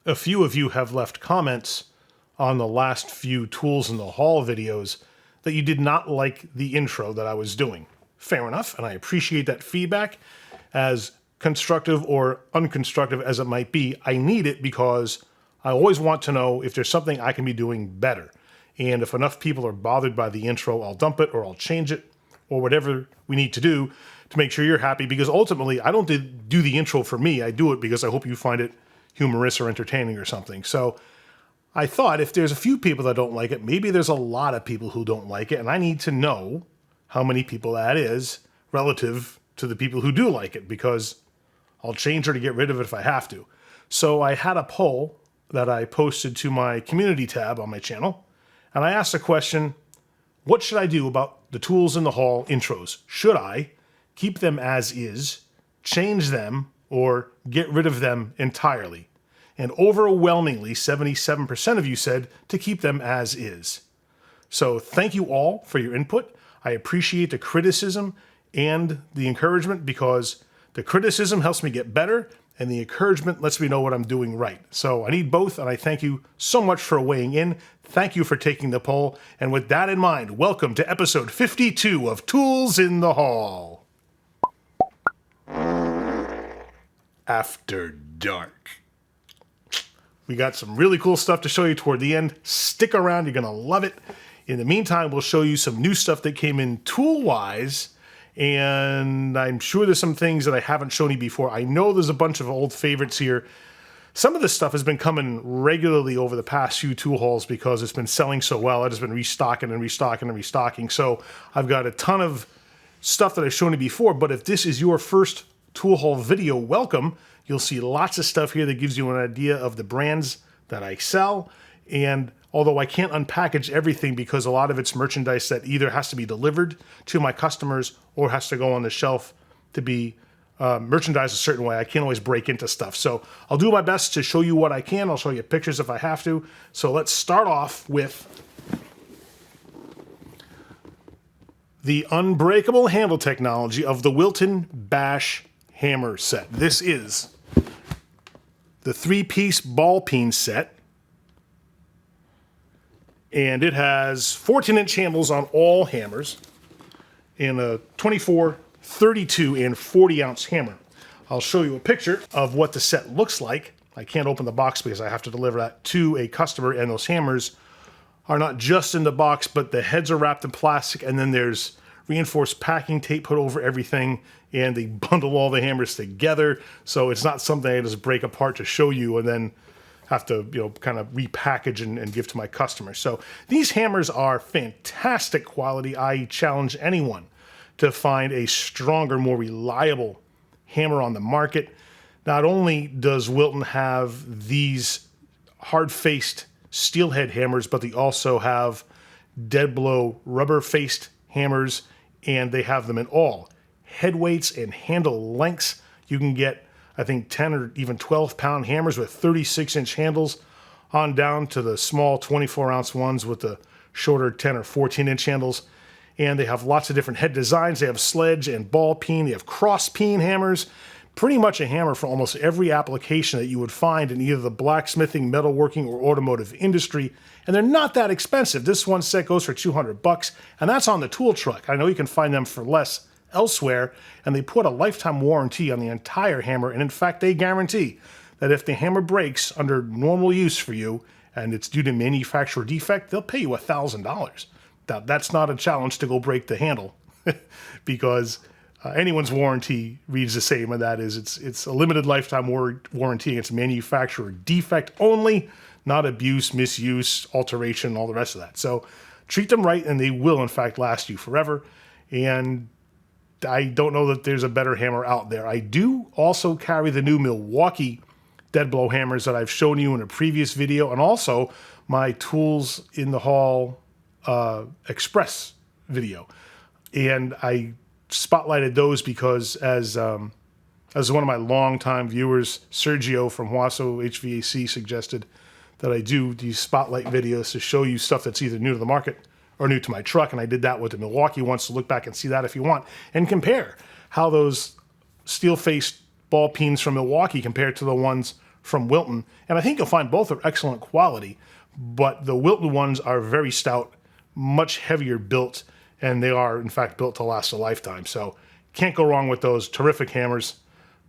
A few of you have left comments on the last few Tools in the Hall videos that you did not like the intro that I was doing. Fair enough, and I appreciate that feedback. As constructive or unconstructive as it might be, I need it because I always want to know if there's something I can be doing better. And if enough people are bothered by the intro, I'll dump it or I'll change it or whatever we need to do to make sure you're happy, because ultimately I don't do the intro for me. I do it because I hope you find it humorous or entertaining or something. So I thought if there's a few people that don't like it, maybe there's a lot of people who don't like it, and I need to know how many people that is relative to the people who do like it, because I'll change her to get rid of it if I have to. So I had a poll that I posted to my community tab on my channel, and I asked the question, what should I do about the Tools in the Hall intros? Should I keep them as is, change them, or get rid of them entirely? And overwhelmingly, 77% of you said to keep them as is. So thank you all for your input. I appreciate the criticism and the encouragement, because the criticism helps me get better and the encouragement lets me know what I'm doing right. So I need both, and I thank you so much for weighing in. Thank you for taking the poll. And with that in mind, welcome to episode 52 of Tools in the Hall. After dark. We got some really cool stuff to show you toward the end. Stick around, you're gonna love it. In the meantime, we'll show you some new stuff that came in tool-wise, and I'm sure there's some things that I haven't shown you before. I know there's a bunch of old favorites here. Some of this stuff has been coming regularly over the past few tool hauls because it's been selling so well. I've just been restocking and restocking and restocking. So I've got a ton of stuff that I've shown you before, but if this is your first tool haul video, welcome. You'll see lots of stuff here that gives you an idea of the brands that I sell. And although I can't unpackage everything because a lot of it's merchandise that either has to be delivered to my customers or has to go on the shelf to be merchandised a certain way, I can't always break into stuff. So I'll do my best to show you what I can. I'll show you pictures if I have to. So let's start off with the unbreakable handle technology of the Wilton B.A.S.H hammer set. This is the 3-piece ball peen set, and it has 14-inch handles on all hammers and a 24, 32, and 40-ounce hammer. I'll show you a picture of what the set looks like. I can't open the box because I have to deliver that to a customer, and those hammers are not just in the box, but the heads are wrapped in plastic, and then there's reinforced packing tape put over everything, and they bundle all the hammers together. So it's not something I just break apart to show you and then have to, kind of repackage and give to my customers. So these hammers are fantastic quality. I challenge anyone to find a stronger, more reliable hammer on the market. Not only does Wilton have these hard-faced steelhead hammers, but they also have dead blow rubber-faced hammers, and they have them in all head weights and handle lengths. You can get, I think, 10 or even 12-pound hammers with 36-inch handles on down to the small 24-ounce ones with the shorter 10 or 14-inch handles. And they have lots of different head designs. They have sledge and ball peen. They have cross peen hammers. Pretty much a hammer for almost every application that you would find in either the blacksmithing, metalworking, or automotive industry. And they're not that expensive. This one set goes for $200, and that's on the tool truck. I know you can find them for less elsewhere, and they put a lifetime warranty on the entire hammer, and in fact, they guarantee that if the hammer breaks under normal use for you, and it's due to manufacturer defect, they'll pay you $1,000. Now, that's not a challenge to go break the handle, because anyone's warranty reads the same, and that is it's a limited lifetime warranty. It's manufacturer defect only, not abuse, misuse, alteration, all the rest of that. So treat them right, and they will, in fact, last you forever. And I don't know that there's a better hammer out there. I do also carry the new Milwaukee dead blow hammers that I've shown you in a previous video, and also my Tools in the Hall Express video. And I spotlighted those because as one of my longtime viewers, Sergio from Huaso HVAC, suggested that I do these spotlight videos to show you stuff that's either new to the market or new to my truck, and I did that with the Milwaukee ones, so look back and see that if you want, and compare how those steel-faced ball peens from Milwaukee compared to the ones from Wilton. And I think you'll find both are excellent quality, but the Wilton ones are very stout, much heavier built, and they are, in fact, built to last a lifetime. So can't go wrong with those. Terrific hammers.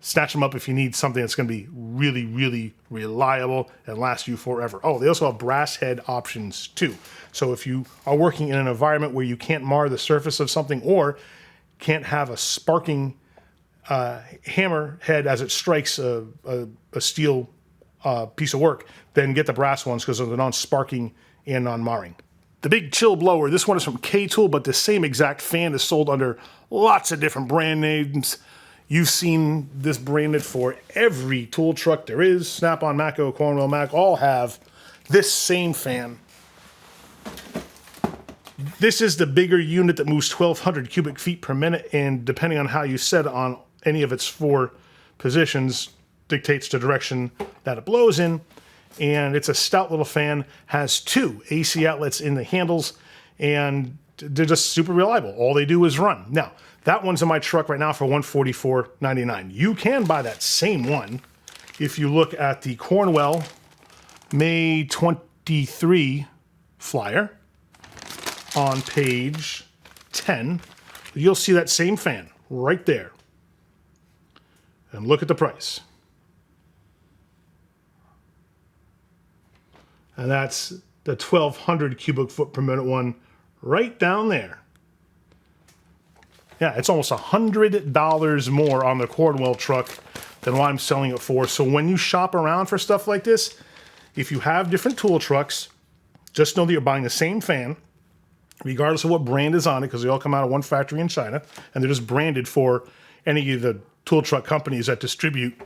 Snatch them up if you need something that's going to be really, really reliable and last you forever. Oh, they also have brass head options too. So if you are working in an environment where you can't mar the surface of something or can't have a sparking hammer head as it strikes a steel piece of work, then get the brass ones because they're non-sparking and non-marring. The big chill blower, this one is from K-Tool, but the same exact fan is sold under lots of different brand names. You've seen this branded for every tool truck there is. Snap-on, Matco, Cornwell, Mac, all have this same fan. This is the bigger unit that moves 1,200 cubic feet per minute, and depending on how you set it on any of its 4 positions, dictates the direction that it blows in. And it's a stout little fan, has 2 AC outlets in the handles, and they're just super reliable. All they do is run. Now, that one's in my truck right now for $144.99. You can buy that same one if you look at the Cornwell May 23 flyer on page 10. You'll see that same fan right there. And look at the price. And that's the 1,200 cubic foot per minute one right down there. Yeah, it's almost $100 more on the Cornwell truck than what I'm selling it for. So when you shop around for stuff like this, if you have different tool trucks, just know that you're buying the same fan, regardless of what brand is on it, because they all come out of one factory in China, and they're just branded for any of the tool truck companies that distribute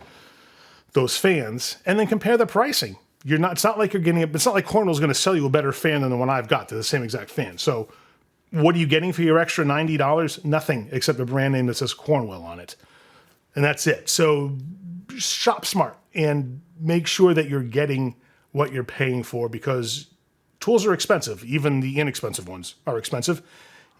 those fans, and then compare the pricing. It's not like Cornwell's going to sell you a better fan than the one I've got. They're the same exact fan. So what are you getting for your extra $90? Nothing except a brand name that says Cornwell on it. And that's it. So shop smart and make sure that you're getting what you're paying for, because tools are expensive. Even the inexpensive ones are expensive.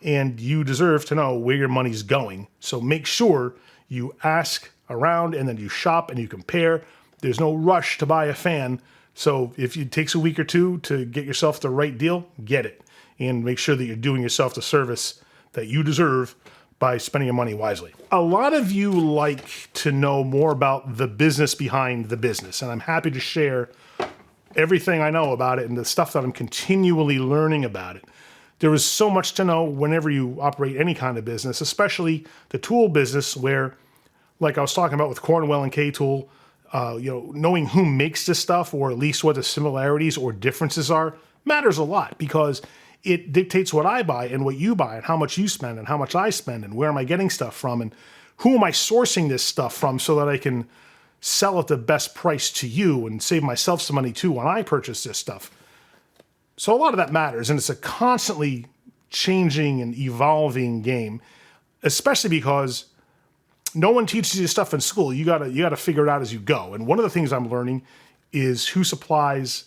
And you deserve to know where your money's going. So make sure you ask around and then you shop and you compare. There's no rush to buy a fan. So if it takes a week or 2 to get yourself the right deal, get it. And make sure that you're doing yourself the service that you deserve by spending your money wisely. A lot of you like to know more about the business behind the business, and I'm happy to share everything I know about it and the stuff that I'm continually learning about it. There is so much to know whenever you operate any kind of business, especially the tool business where, like I was talking about with Cornwell and K-Tool, knowing who makes this stuff, or at least what the similarities or differences are, matters a lot, because it dictates what I buy and what you buy and how much you spend and how much I spend and where am I getting stuff from and who am I sourcing this stuff from so that I can sell at the best price to you and save myself some money too when I purchase this stuff. So a lot of that matters, and it's a constantly changing and evolving game, especially because no one teaches you stuff in school. You gotta figure it out as you go. And one of the things I'm learning is who supplies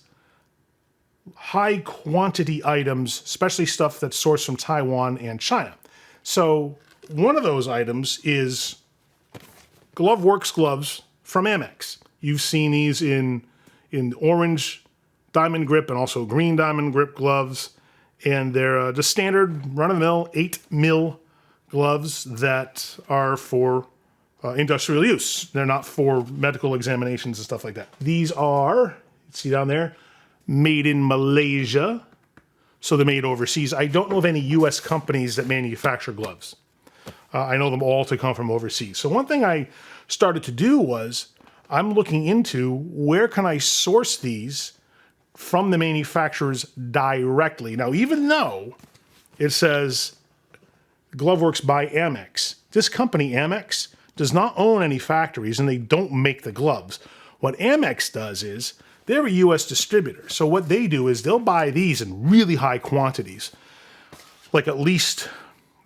high quantity items, especially stuff that's sourced from Taiwan and China. So one of those items is GloveWorks gloves from Amex. You've seen these in orange diamond grip and also green diamond grip gloves. And they're the standard run-of-the-mill 8 mil gloves that are for industrial use. They're not for medical examinations and stuff like that. These are, see down there, made in Malaysia. So they're made overseas. I don't know of any US companies that manufacture gloves. I know them all to come from overseas. So one thing I started to do was I'm looking into where can I source these from the manufacturers directly. Now, even though it says GloveWorks by Amex, this company, Amex, does not own any factories and they don't make the gloves. What Amex does is they're a US distributor. So what they do is they'll buy these in really high quantities. Like at least,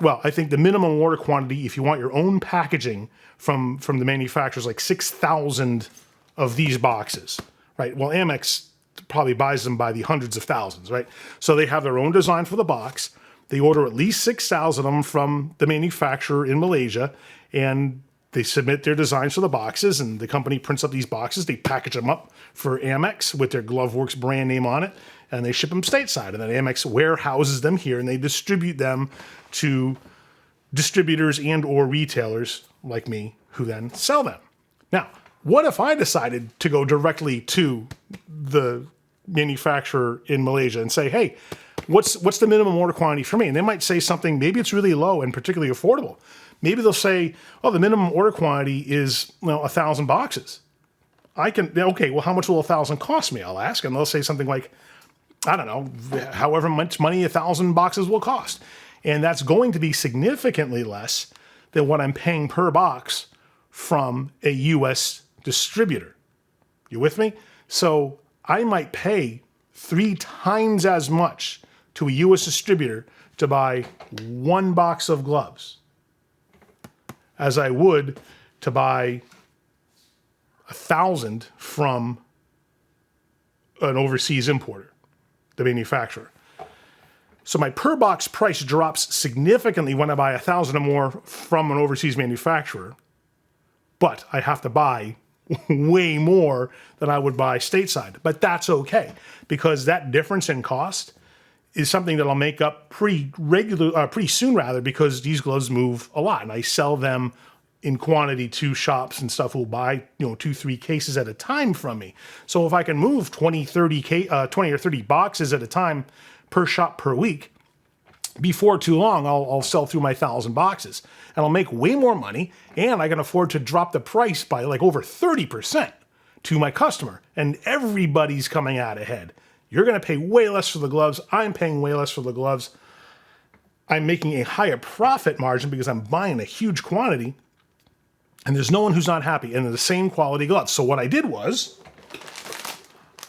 well, I think the minimum order quantity, if you want your own packaging from the manufacturers, like 6,000 of these boxes, right? Well, Amex probably buys them by the hundreds of thousands, right? So they have their own design for the box. They order at least 6,000 of them from the manufacturer in Malaysia, and they submit their designs for the boxes, and the company prints up these boxes. They package them up for Amex with their GloveWorks brand name on it, and they ship them stateside. And then Amex warehouses them here, and they distribute them to distributors and or retailers like me who then sell them. Now, what if I decided to go directly to the manufacturer in Malaysia and say, hey, what's the minimum order quantity for me? And they might say something, maybe it's really low and particularly affordable. Maybe they'll say, oh, the minimum order quantity is 1,000 boxes. Okay, well, how much will 1,000 cost me? I'll ask, and they'll say something like, I don't know, however much money 1,000 boxes will cost. And that's going to be significantly less than what I'm paying per box from a U.S. distributor. You with me? So I might pay 3 times as much to a U.S. distributor to buy 1 box of gloves as I would to buy 1,000 from an overseas importer, the manufacturer. So my per box price drops significantly when I buy 1,000 or more from an overseas manufacturer, but I have to buy way more than I would buy stateside. But that's okay, because that difference in cost is something that I'll make up pretty soon, because these gloves move a lot, and I sell them in quantity to shops and stuff who'll buy 2-3 cases at a time from me. So if I can move 20 or 30 boxes at a time per shop per week, before too long I'll sell through my 1,000 boxes, and I'll make way more money, and I can afford to drop the price by like over 30% to my customer, and everybody's coming out ahead. You're going to pay way less for the gloves. I'm paying way less for the gloves. I'm making a higher profit margin because I'm buying a huge quantity, and there's no one who's not happy, and they're the same quality gloves. So what I did was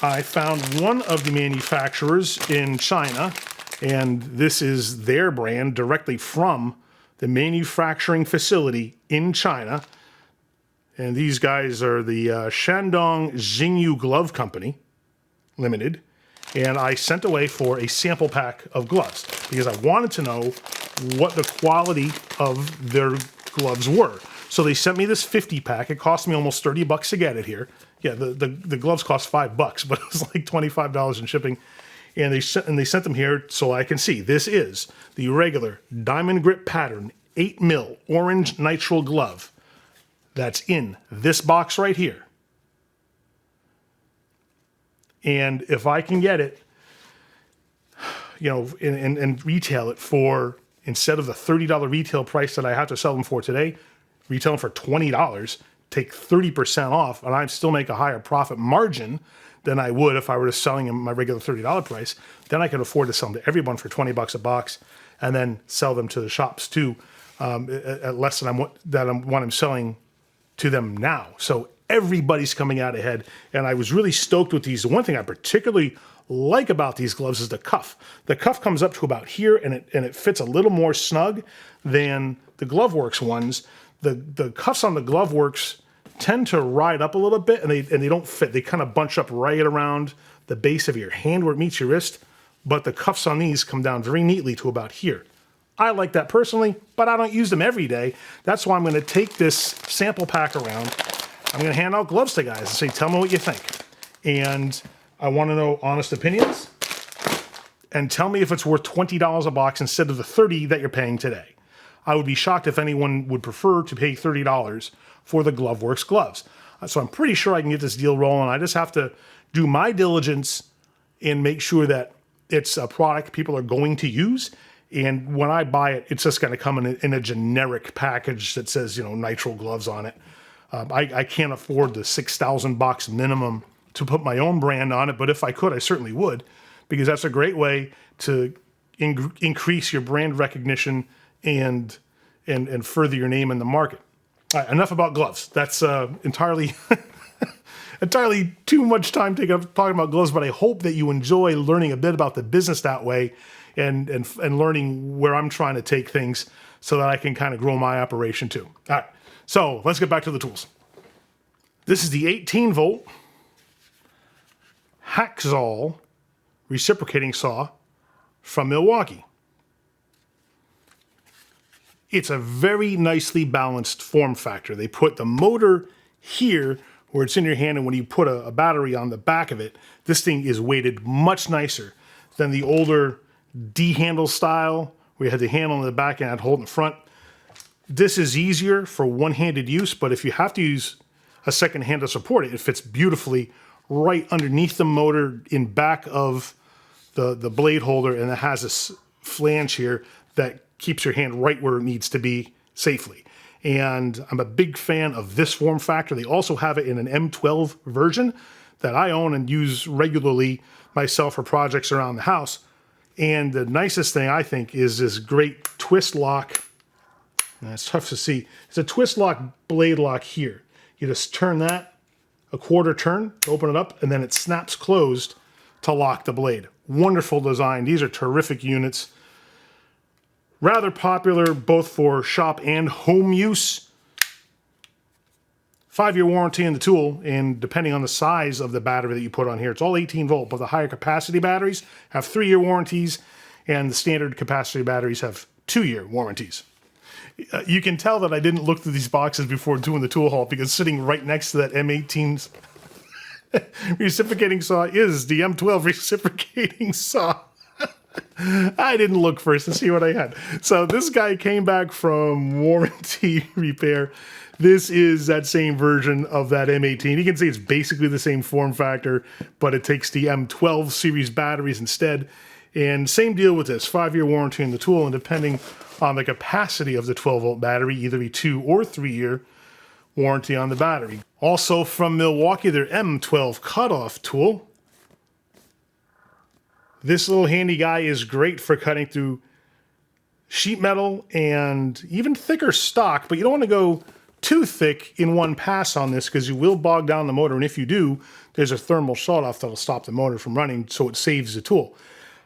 I found one of the manufacturers in China, and this is their brand directly from the manufacturing facility in China. And these guys are the Shandong Xingyu Glove Company Limited. And I sent away for a sample pack of gloves because I wanted to know what the quality of their gloves were. So they sent me this 50 pack. It cost me almost $30 to get it here. Yeah, the gloves cost $5, but it was like $25 in shipping. And they sent them here so I can see. This is the regular diamond grip pattern 8mm orange nitrile glove that's in this box right here. And if I can get it, and retail it for, instead of the $30 retail price that I have to sell them for today, retail them for $20, take 30% off, and I'd still make a higher profit margin than I would if I were selling them my regular $30 price, then I could afford to sell them to everyone for $20 a box, and then sell them to the shops too, at less than what I'm selling to them now. So everybody's coming out ahead, and I was really stoked with these. The one thing I particularly like about these gloves is the cuff. The cuff comes up to about here, and it fits a little more snug than the GloveWorks ones. The cuffs on the GloveWorks tend to ride up a little bit, and they don't fit. They kind of bunch up right around the base of your hand where it meets your wrist, but the cuffs on these come down very neatly to about here. I like that personally, but I don't use them every day. That's why I'm going to take this sample pack around. I'm going to hand out gloves to guys and say, tell me what you think. And I want to know honest opinions, and tell me if it's worth $20 a box instead of the $30 that you're paying today. I would be shocked if anyone would prefer to pay $30 for the GloveWorks gloves. So I'm pretty sure I can get this deal rolling. I just have to do my diligence and make sure that it's a product people are going to use. And when I buy it, it's just going to come in a generic package that says, nitrile gloves on it. I can't afford the 6,000 box minimum to put my own brand on it, but if I could, I certainly would, because that's a great way to increase your brand recognition and further your name in the market. All right, enough about gloves. That's entirely too much time taken up talking about gloves, but I hope that you enjoy learning a bit about the business that way and learning where I'm trying to take things so that I can kind of grow my operation too. All right, so let's get back to the tools. This is the 18-volt Hackzall reciprocating saw from Milwaukee. It's a very nicely balanced form factor. They put the motor here where it's in your hand, and when you put a battery on the back of it, this thing is weighted much nicer than the older D-handle style where you had the handle in the back and I'd hold in the front. This is easier for one-handed use, but if you have to use a second hand to support it, it fits beautifully right underneath the motor in back of the blade holder, and it has this flange here that keeps your hand right where it needs to be safely. And I'm a big fan of this form factor. They also have it in an M12 version that I own and use regularly myself for projects around the house. And the nicest thing, I think, is this great twist lock. And it's tough to see. It's a twist lock blade lock here. You just turn that a quarter turn to open it up, and then it snaps closed to lock the blade. Wonderful design. These are terrific units. Rather popular both for shop and home use. 5-year warranty in the tool, and depending on the size of the battery that you put on here, it's all 18 volt, but the higher capacity batteries have 3-year warranties, and the standard capacity batteries have 2-year warranties. You can tell that I didn't look through these boxes before doing the tool haul, because sitting right next to that M18 reciprocating saw is the M12 reciprocating saw. I didn't look first to see what I had. So this guy came back from warranty repair. This is that same version of that M18. You can see it's basically the same form factor, but it takes the M12 series batteries instead. And same deal with this, 5-year warranty in the tool, and depending on the capacity of the 12-volt battery, either a 2 or 3-year warranty on the battery. Also from Milwaukee, their M12 cutoff tool. This little handy guy is great for cutting through sheet metal and even thicker stock, but you don't want to go too thick in one pass on this because you will bog down the motor, and if you do, there's a thermal shut-off that'll stop the motor from running, so it saves the tool.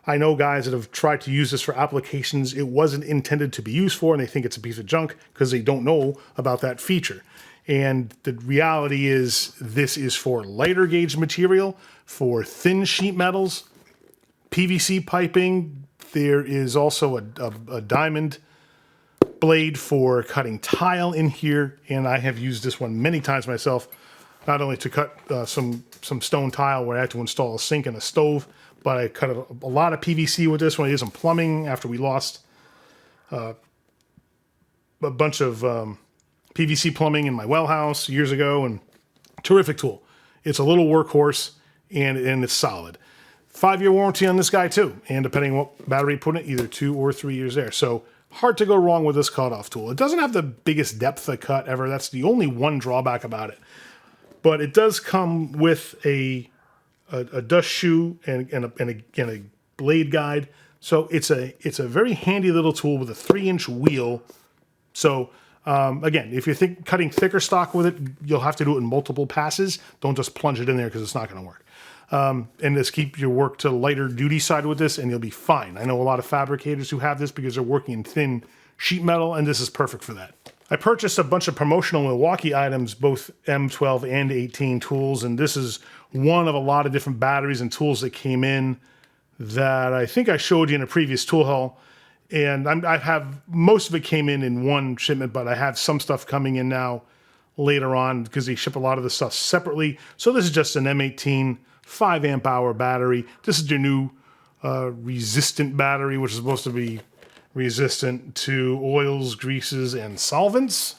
I know guys that have tried to use this for applications it wasn't intended to be used for, and they think it's a piece of junk because they don't know about that feature. And the reality is this is for lighter gauge material, for thin sheet metals, PVC piping. There is also a diamond blade for cutting tile in here, and I have used this one many times myself, not only to cut some stone tile where I had to install a sink and a stove, but I cut a lot of PVC with this when I did some plumbing after we lost a bunch of PVC plumbing in my well house years ago, and terrific tool. It's a little workhorse, and it's solid. 5-year warranty on this guy too, and depending on what battery you put in it, either 2 or 3 years there. So hard to go wrong with this cutoff tool. It doesn't have the biggest depth of cut ever. That's the only one drawback about it. But it does come with a dust shoe and a blade guide. So it's a very handy little tool with a 3-inch wheel. So again, if you're cutting thicker stock with it, you'll have to do it in multiple passes. Don't just plunge it in there because it's not going to work. And just keep your work to lighter duty side with this and you'll be fine. I know a lot of fabricators who have this because they're working in thin sheet metal, and this is perfect for that. I purchased a bunch of promotional Milwaukee items, both M12 and 18 tools, and this is one of a lot of different batteries and tools that came in that I think I showed you in a previous tool haul. And I have, most of it came in one shipment, but I have some stuff coming in now later on because they ship a lot of the stuff separately. So this is just an M18 5 amp hour battery. This is your new resistant battery, which is supposed to be resistant to oils, greases, and solvents.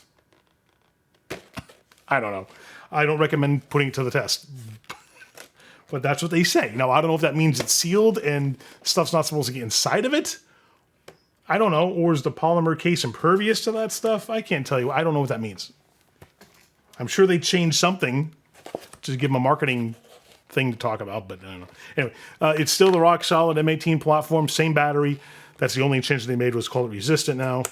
I don't know. I don't recommend putting it to the test. But that's what they say. Now, I don't know if that means it's sealed and stuff's not supposed to get inside of it. I don't know. Or is the polymer case impervious to that stuff? I can't tell you. I don't know what that means. I'm sure they changed something to give them a marketing thing to talk about, but I don't know. Anyway, it's still the rock solid M18 platform, same battery. That's the only change they made was call it resistant now,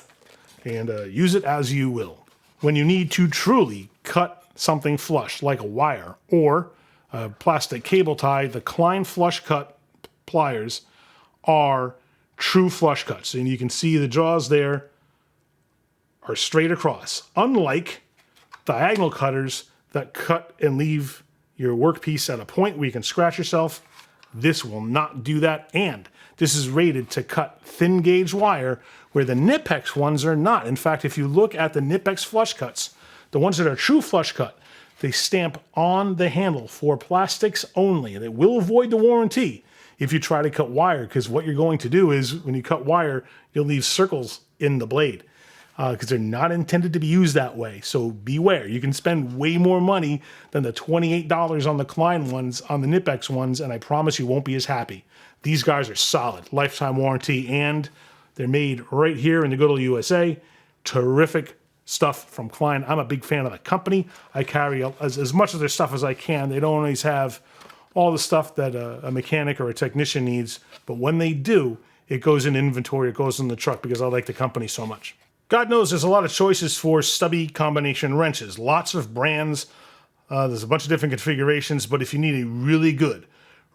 and use it as you will. When you need to truly cut something flush, like a wire or a plastic cable tie, the Klein flush cut pliers are true flush cuts, and you can see the jaws there are straight across, unlike diagonal cutters that cut and leave your workpiece at a point where you can scratch yourself. This will not do that, and this is rated to cut thin gauge wire where the Knipex ones are not. In fact, if you look at the Knipex flush cuts, the ones that are true flush cut, they stamp on the handle for plastics only, and it will void the warranty if you try to cut wire, because what you're going to do is when you cut wire, you'll leave circles in the blade because they're not intended to be used that way. So beware. You can spend way more money than the $28 on the Klein ones, on the Knipex ones, and I promise you won't be as happy. These guys are solid, lifetime warranty, and they're made right here in the good old USA. Terrific stuff from Klein. I'm a big fan of the company. I carry as much of their stuff as I can. They don't always have all the stuff that a mechanic or a technician needs, but when they do, it goes in inventory, it goes in the truck because I like the company so much. God knows there's a lot of choices for stubby combination wrenches. Lots of brands. There's a bunch of different configurations, but if you need a really good,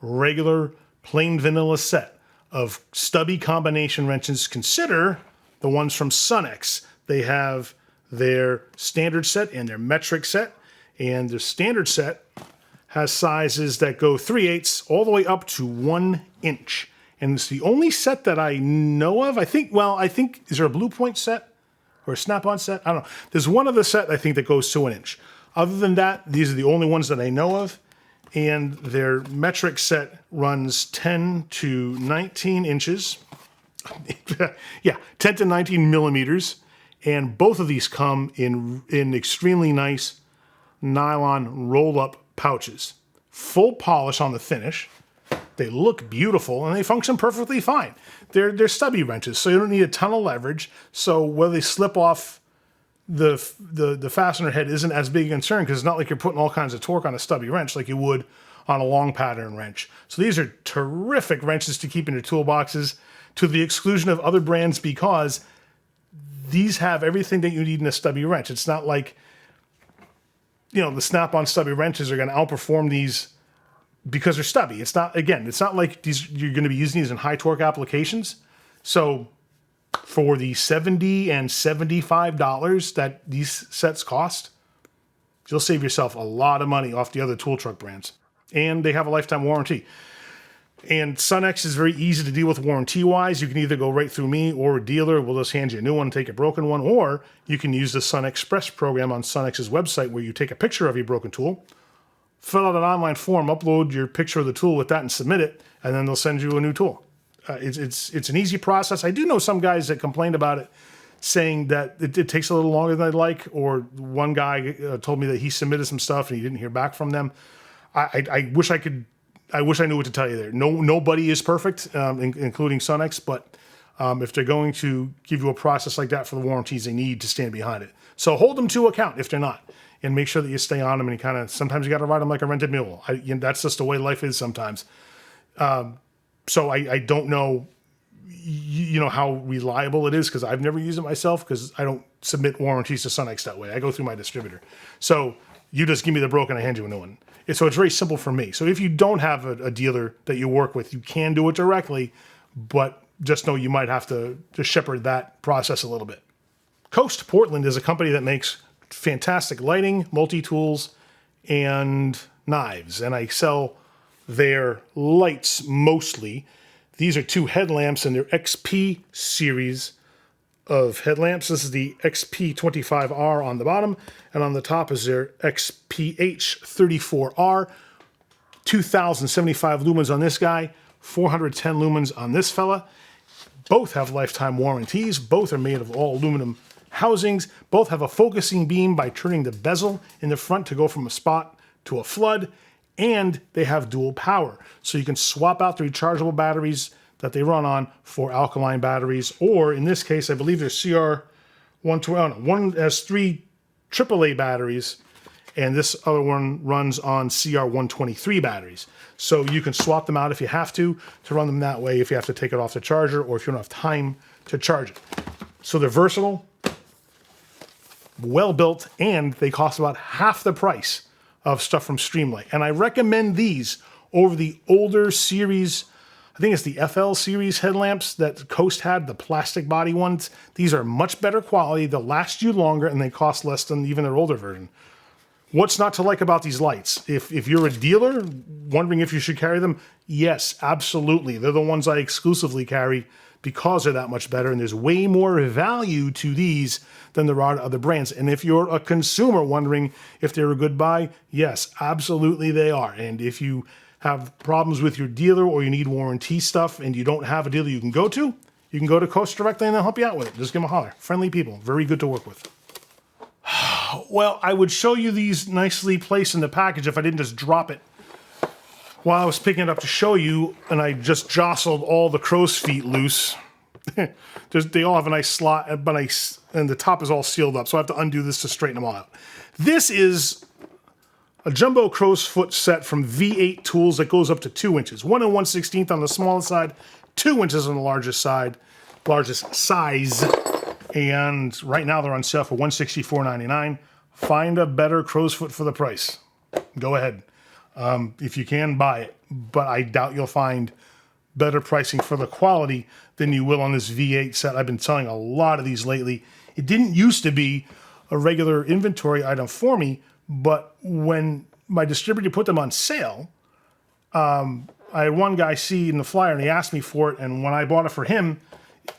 regular, plain vanilla set of stubby combination wrenches, consider the ones from Sunex. They have their standard set and their metric set, and their standard set has sizes that go 3/8 all the way up to 1 inch. And it's the only set that I know of. I think, is there a Blue Point set or a Snap-on set? I don't know. There's one other set, I think, that goes to 1 inch. Other than that, these are the only ones that I know of. And their metric set runs 10 to 19 inches. Yeah, 10 to 19 millimeters. And both of these come in extremely nice nylon roll-up pouches. Full polish on the finish. They look beautiful and they function perfectly fine. They're stubby wrenches, so you don't need a ton of leverage. So whether they slip off the fastener head isn't as big a concern because it's not like you're putting all kinds of torque on a stubby wrench like you would on a long pattern wrench. So these are terrific wrenches to keep in your toolboxes to the exclusion of other brands because these have everything that you need in a stubby wrench. It's not like, the Snap-on stubby wrenches are going to outperform these because they're stubby. It's not like you're going to be using these in high torque applications. So for the $70 and $75 that these sets cost, you'll save yourself a lot of money off the other tool truck brands. And they have a lifetime warranty. And Sunex is very easy to deal with warranty-wise. You can either go right through me or a dealer. We'll just hand you a new one, take a broken one, or you can use the Sun Express program on Sunex's website where you take a picture of your broken tool, fill out an online form, upload your picture of the tool with that and submit it, and then they'll send you a new tool. It's an easy process. I do know some guys that complained about it, saying that it takes a little longer than I'd like, or one guy told me that he submitted some stuff and he didn't hear back from them. I wish I knew what to tell you there. Nobody is perfect, including Sunex, but if they're going to give you a process like that for the warranties, they need to stand behind it. So hold them to account if they're not, and make sure that you stay on them. And sometimes you got to ride them like a rented mule. That's just the way life is sometimes. So I don't know, how reliable it is because I've never used it myself because I don't submit warranties to Sunex that way. I go through my distributor. So you just give me the broken, I hand you a new one. So it's very simple for me. So if you don't have a dealer that you work with, you can do it directly, but just know you might have to shepherd that process a little bit. Coast Portland is a company that makes fantastic lighting, multi-tools, and knives. And I sell their lights mostly. These are 2 headlamps in their XP series of headlamps. This is the XP25R on the bottom, and on the top is their XPH34R. 2,075 lumens on this guy, 410 lumens on this fella. Both have lifetime warranties. Both are made of all aluminum housings. Both have a focusing beam by turning the bezel in the front to go from a spot to a flood, and they have dual power. So you can swap out the rechargeable batteries that they run on for alkaline batteries, or in this case, I believe they're CR120. One has 3 AAA batteries, and this other one runs on CR123 batteries. So you can swap them out if you have to run them that way if you have to take it off the charger or if you don't have time to charge it. So they're versatile, well built, and they cost about half the price of stuff from Streamlight. And I recommend these over the older series. I think it's the FL series headlamps that Coast had, the plastic body ones. These are much better quality, they'll last you longer, and they cost less than even their older version. What's not to like about these lights? If you're a dealer wondering if you should carry them, yes, absolutely. They're the ones I exclusively carry because they're that much better, and there's way more value to these than there are to other brands. And if you're a consumer wondering if they're a good buy, yes, absolutely they are. And if you have problems with your dealer or you need warranty stuff and you don't have a dealer you can go to Coast directly and they'll help you out with it. Just give them a holler. Friendly people, very good to work with. Well, I would show you these nicely placed in the package if I didn't just drop it while I was picking it up to show you, and I just jostled all the crow's feet loose. They all have a nice slot, and the top is all sealed up, so I have to undo this to straighten them all out. This is a jumbo crow's foot set from V8 Tools that goes up to 2 inches. 1 1/16 on the smaller side, 2 inches on the largest size. And right now they're on sale for $164.99. Find a better crow's foot for the price. Go ahead. If you can, buy it. But I doubt you'll find better pricing for the quality than you will on this V8 set. I've been selling a lot of these lately. It didn't used to be a regular inventory item for me, but when my distributor put them on sale, I had one guy see in the flyer and he asked me for it, and when I bought it for him,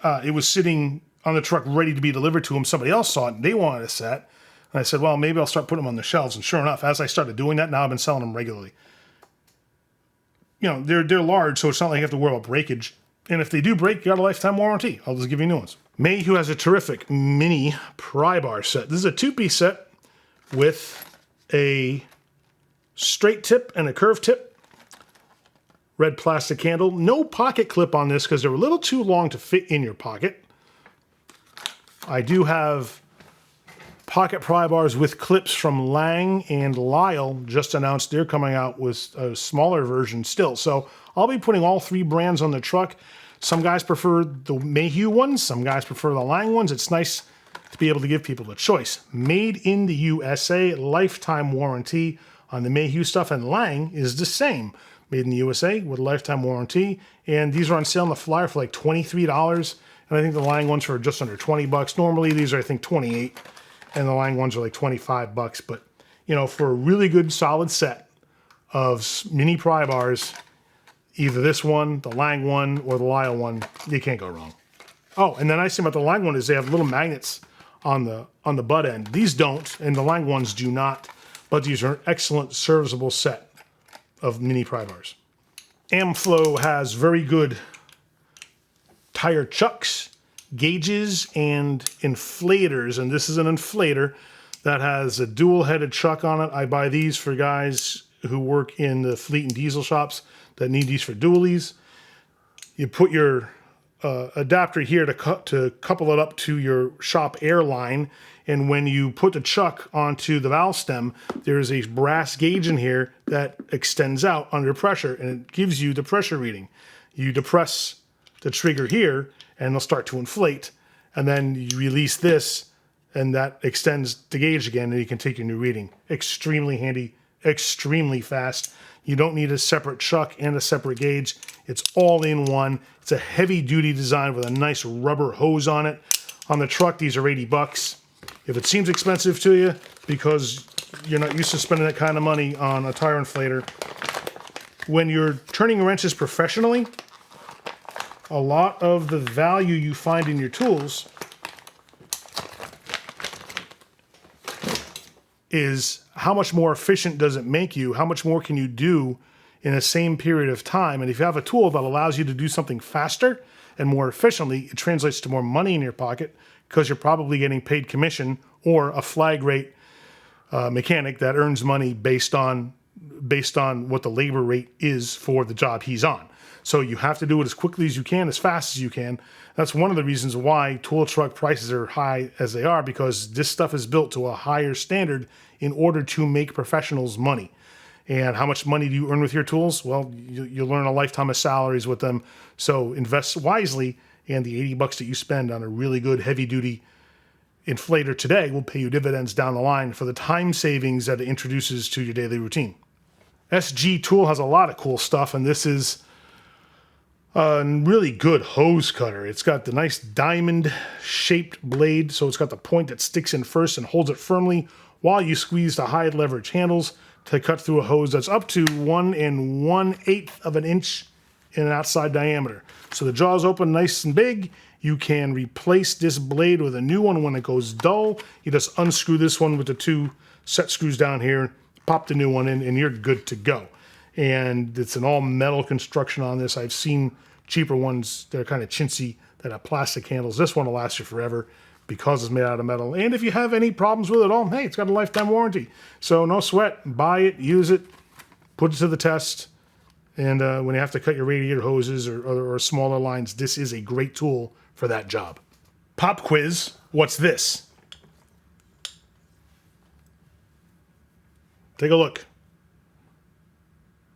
it was sitting on the truck ready to be delivered to him. Somebody else saw it and they wanted a set. And I said, well, maybe I'll start putting them on the shelves. And sure enough, as I started doing that, now I've been selling them regularly. You know, they're large, so it's not like you have to worry about breakage. And if they do break, you got a lifetime warranty. I'll just give you new ones. Mayhew has a terrific mini pry bar set. This is a 2-piece set with a straight tip and a curved tip. Red plastic handle. No pocket clip on this because they're a little too long to fit in your pocket. I do have pocket pry bars with clips from Lang and Lyle. Just announced they're coming out with a smaller version still. So I'll be putting all 3 brands on the truck. Some guys prefer the Mayhew ones. Some guys prefer the Lang ones. It's nice to be able to give people a choice. Made in the USA, lifetime warranty on the Mayhew stuff, and Lang is the same. Made in the USA with a lifetime warranty. And these are on sale on the flyer for like $23. And I think the Lang ones are just under 20 bucks. Normally these are, I think, 28, and the Lang ones are like 25 bucks. But, you know, for a really good solid set of mini pry bars, either this one, the Lang one, or the Lyle one, you can't go wrong. Oh, and the nice thing about the Lang one is they have little magnets on the butt end. These don't, and the Lang ones do not, but these are an excellent serviceable set of mini pry bars. Amflo has very good tire chucks, gauges, and inflators. And this is an inflator that has a dual-headed chuck on it. I buy these for guys who work in the fleet and diesel shops that need these for dualies. You put your adapter here to couple it up to your shop air line. And when you put the chuck onto the valve stem, there's a brass gauge in here that extends out under pressure, and it gives you the pressure reading. You depress the trigger here and they'll start to inflate, and then you release this and that extends the gauge again and you can take your new reading. Extremely handy, extremely fast. You don't need a separate chuck and a separate gauge. It's all in one. It's a heavy duty design with a nice rubber hose on it. On the truck, these are 80 bucks. If it seems expensive to you because you're not used to spending that kind of money on a tire inflator, when you're turning wrenches professionally, a lot of the value you find in your tools is how much more efficient does it make you? How much more can you do in the same period of time? And if you have a tool that allows you to do something faster and more efficiently, it translates to more money in your pocket because you're probably getting paid commission or a flag rate mechanic that earns money based on what the labor rate is for the job he's on. So you have to do it as quickly as you can, as fast as you can. That's one of the reasons why tool truck prices are high as they are, because this stuff is built to a higher standard in order to make professionals money. And how much money do you earn with your tools? Well, you'll earn a lifetime of salaries with them. So invest wisely, and the 80 bucks that you spend on a really good heavy-duty inflator today will pay you dividends down the line for the time savings that it introduces to your daily routine. SG Tool has a lot of cool stuff, and this is a really good hose cutter. It's got the nice diamond-shaped blade, so it's got the point that sticks in first and holds it firmly while you squeeze the high leverage handles to cut through a hose that's up to 1 1/8 of an inch in an outside diameter. So the jaw's open nice and big. You can replace this blade with a new one when it goes dull. You just unscrew this one with the 2 set screws down here, pop the new one in, and you're good to go. And it's an all metal construction on this. I've seen cheaper ones that are kind of chintzy that have plastic handles. This one will last you forever because it's made out of metal. And if you have any problems with it at all, hey, it's got a lifetime warranty. So no sweat. Buy it, use it, put it to the test. And when you have to cut your radiator hoses or smaller lines, this is a great tool for that job. Pop quiz, what's this? Take a look.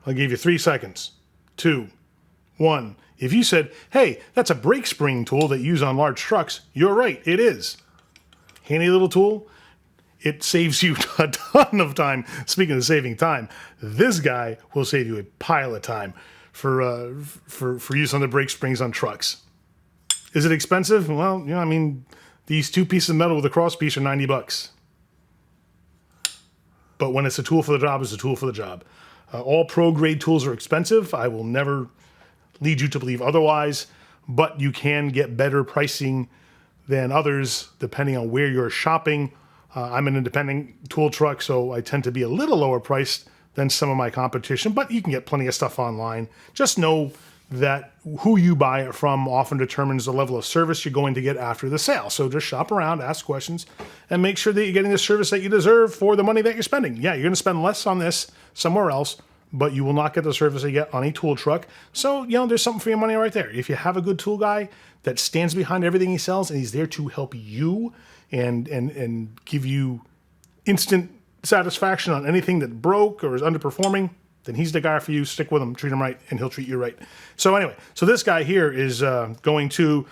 I'll give you 3 seconds. 2, 1. If you said, hey, that's a brake spring tool that you use on large trucks, you're right, it is. Handy little tool. It saves you a ton of time. Speaking of saving time, this guy will save you a pile of time for use on the brake springs on trucks. Is it expensive? Well, I mean, these 2 pieces of metal with a cross piece are $90. But when it's a tool for the job, it's a tool for the job. All pro grade tools are expensive. I will never lead you to believe otherwise, but you can get better pricing than others depending on where you're shopping. I'm an independent tool truck, so I tend to be a little lower priced than some of my competition, but you can get plenty of stuff online. Just know that who you buy it from often determines the level of service you're going to get after the sale. So just shop around, ask questions, and make sure that you're getting the service that you deserve for the money that you're spending. Yeah, you're going to spend less on this somewhere else, but you will not get the service you get on a tool truck. So, there's something for your money right there. If you have a good tool guy that stands behind everything he sells and he's there to help you and give you instant satisfaction on anything that broke or is underperforming, then he's the guy for you. Stick with him, treat him right, and he'll treat you right. So anyway, this guy here is going to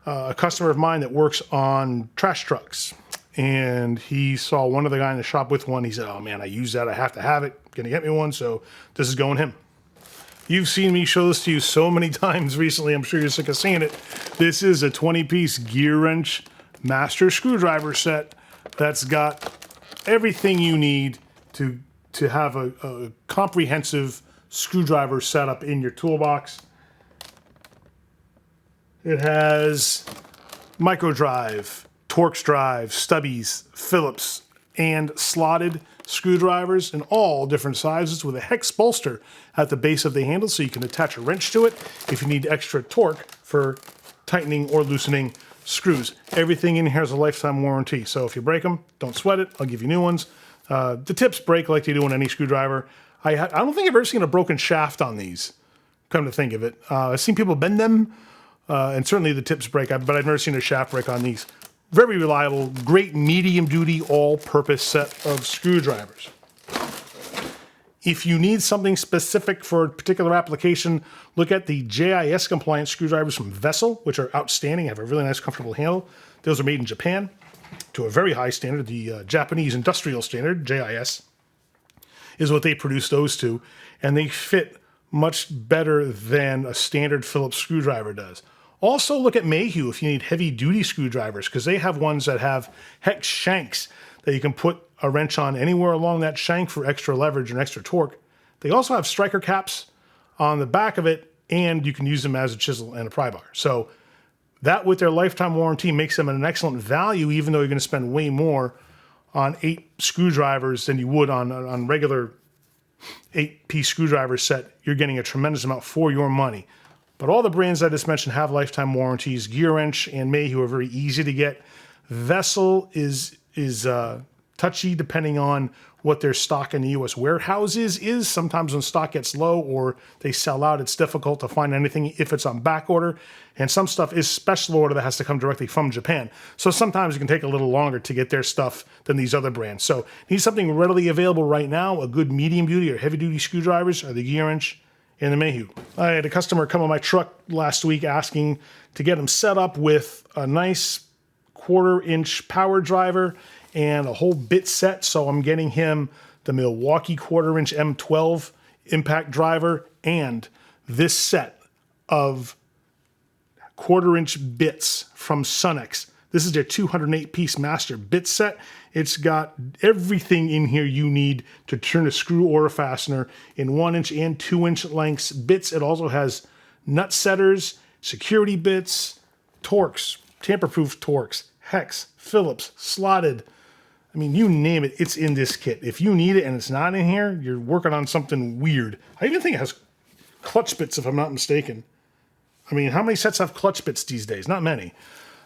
a customer of mine that works on trash trucks. And he saw one of the guy in the shop with one. He said, oh man, I use that. I have to have it. Gonna get me one. So this is going him. You've seen me show this to you so many times recently. I'm sure you're sick of seeing it. This is a 20-piece Gearwrench master screwdriver set that's got everything you need to have a comprehensive screwdriver setup in your toolbox. It has micro drive, Torx drive, stubbies, Phillips, and slotted screwdrivers in all different sizes with a hex bolster at the base of the handle so you can attach a wrench to it if you need extra torque for tightening or loosening screws. Everything in here has a lifetime warranty, so if you break them, don't sweat it. I'll give you new ones. The tips break like they do on any screwdriver. I don't think I've ever seen a broken shaft on these, come to think of it. I've seen people bend them, and certainly the tips break, but I've never seen a shaft break on these. Very reliable, great medium-duty, all-purpose set of screwdrivers. If you need something specific for a particular application, look at the JIS-compliant screwdrivers from M12, which are outstanding, have a really nice, comfortable handle. Those are made in Japan to a very high standard. The Japanese industrial standard, JIS, is what they produce those to, and they fit much better than a standard Phillips screwdriver does. Also look at Mayhew if you need heavy-duty screwdrivers, because they have ones that have hex shanks that you can put a wrench on anywhere along that shank for extra leverage and extra torque. They also have striker caps on the back of it, and you can use them as a chisel and a pry bar. So that, with their lifetime warranty, makes them an excellent value, even though you're going to spend way more on 8 screwdrivers than you would on regular 8-piece screwdriver set. You're getting a tremendous amount for your money. But all the brands I just mentioned have lifetime warranties. Gearwrench and Mayhew are very easy to get. M12 is touchy depending on what their stock in the U.S. warehouses is. Sometimes when stock gets low or they sell out, it's difficult to find anything if it's on back order. And some stuff is special order that has to come directly from Japan. So sometimes it can take a little longer to get their stuff than these other brands. So need something readily available right now. A good medium duty or heavy duty screwdrivers are the Gearwrench and the Mayhew. I had a customer come on my truck last week asking to get him set up with a nice 1/4-inch power driver and a whole bit set. So I'm getting him the Milwaukee 1/4-inch M12 impact driver and this set of 1/4-inch bits from Sunex This is their 208-piece master bit set. It's got everything in here you need to turn a screw or a fastener in 1-inch and 2-inch lengths bits. It also has nut setters, security bits, Torx, tamper-proof Torx, hex, Phillips, slotted. I mean, you name it, it's in this kit. If you need it and it's not in here, you're working on something weird. I even think it has clutch bits, if I'm not mistaken. I mean, how many sets have clutch bits these days? Not many.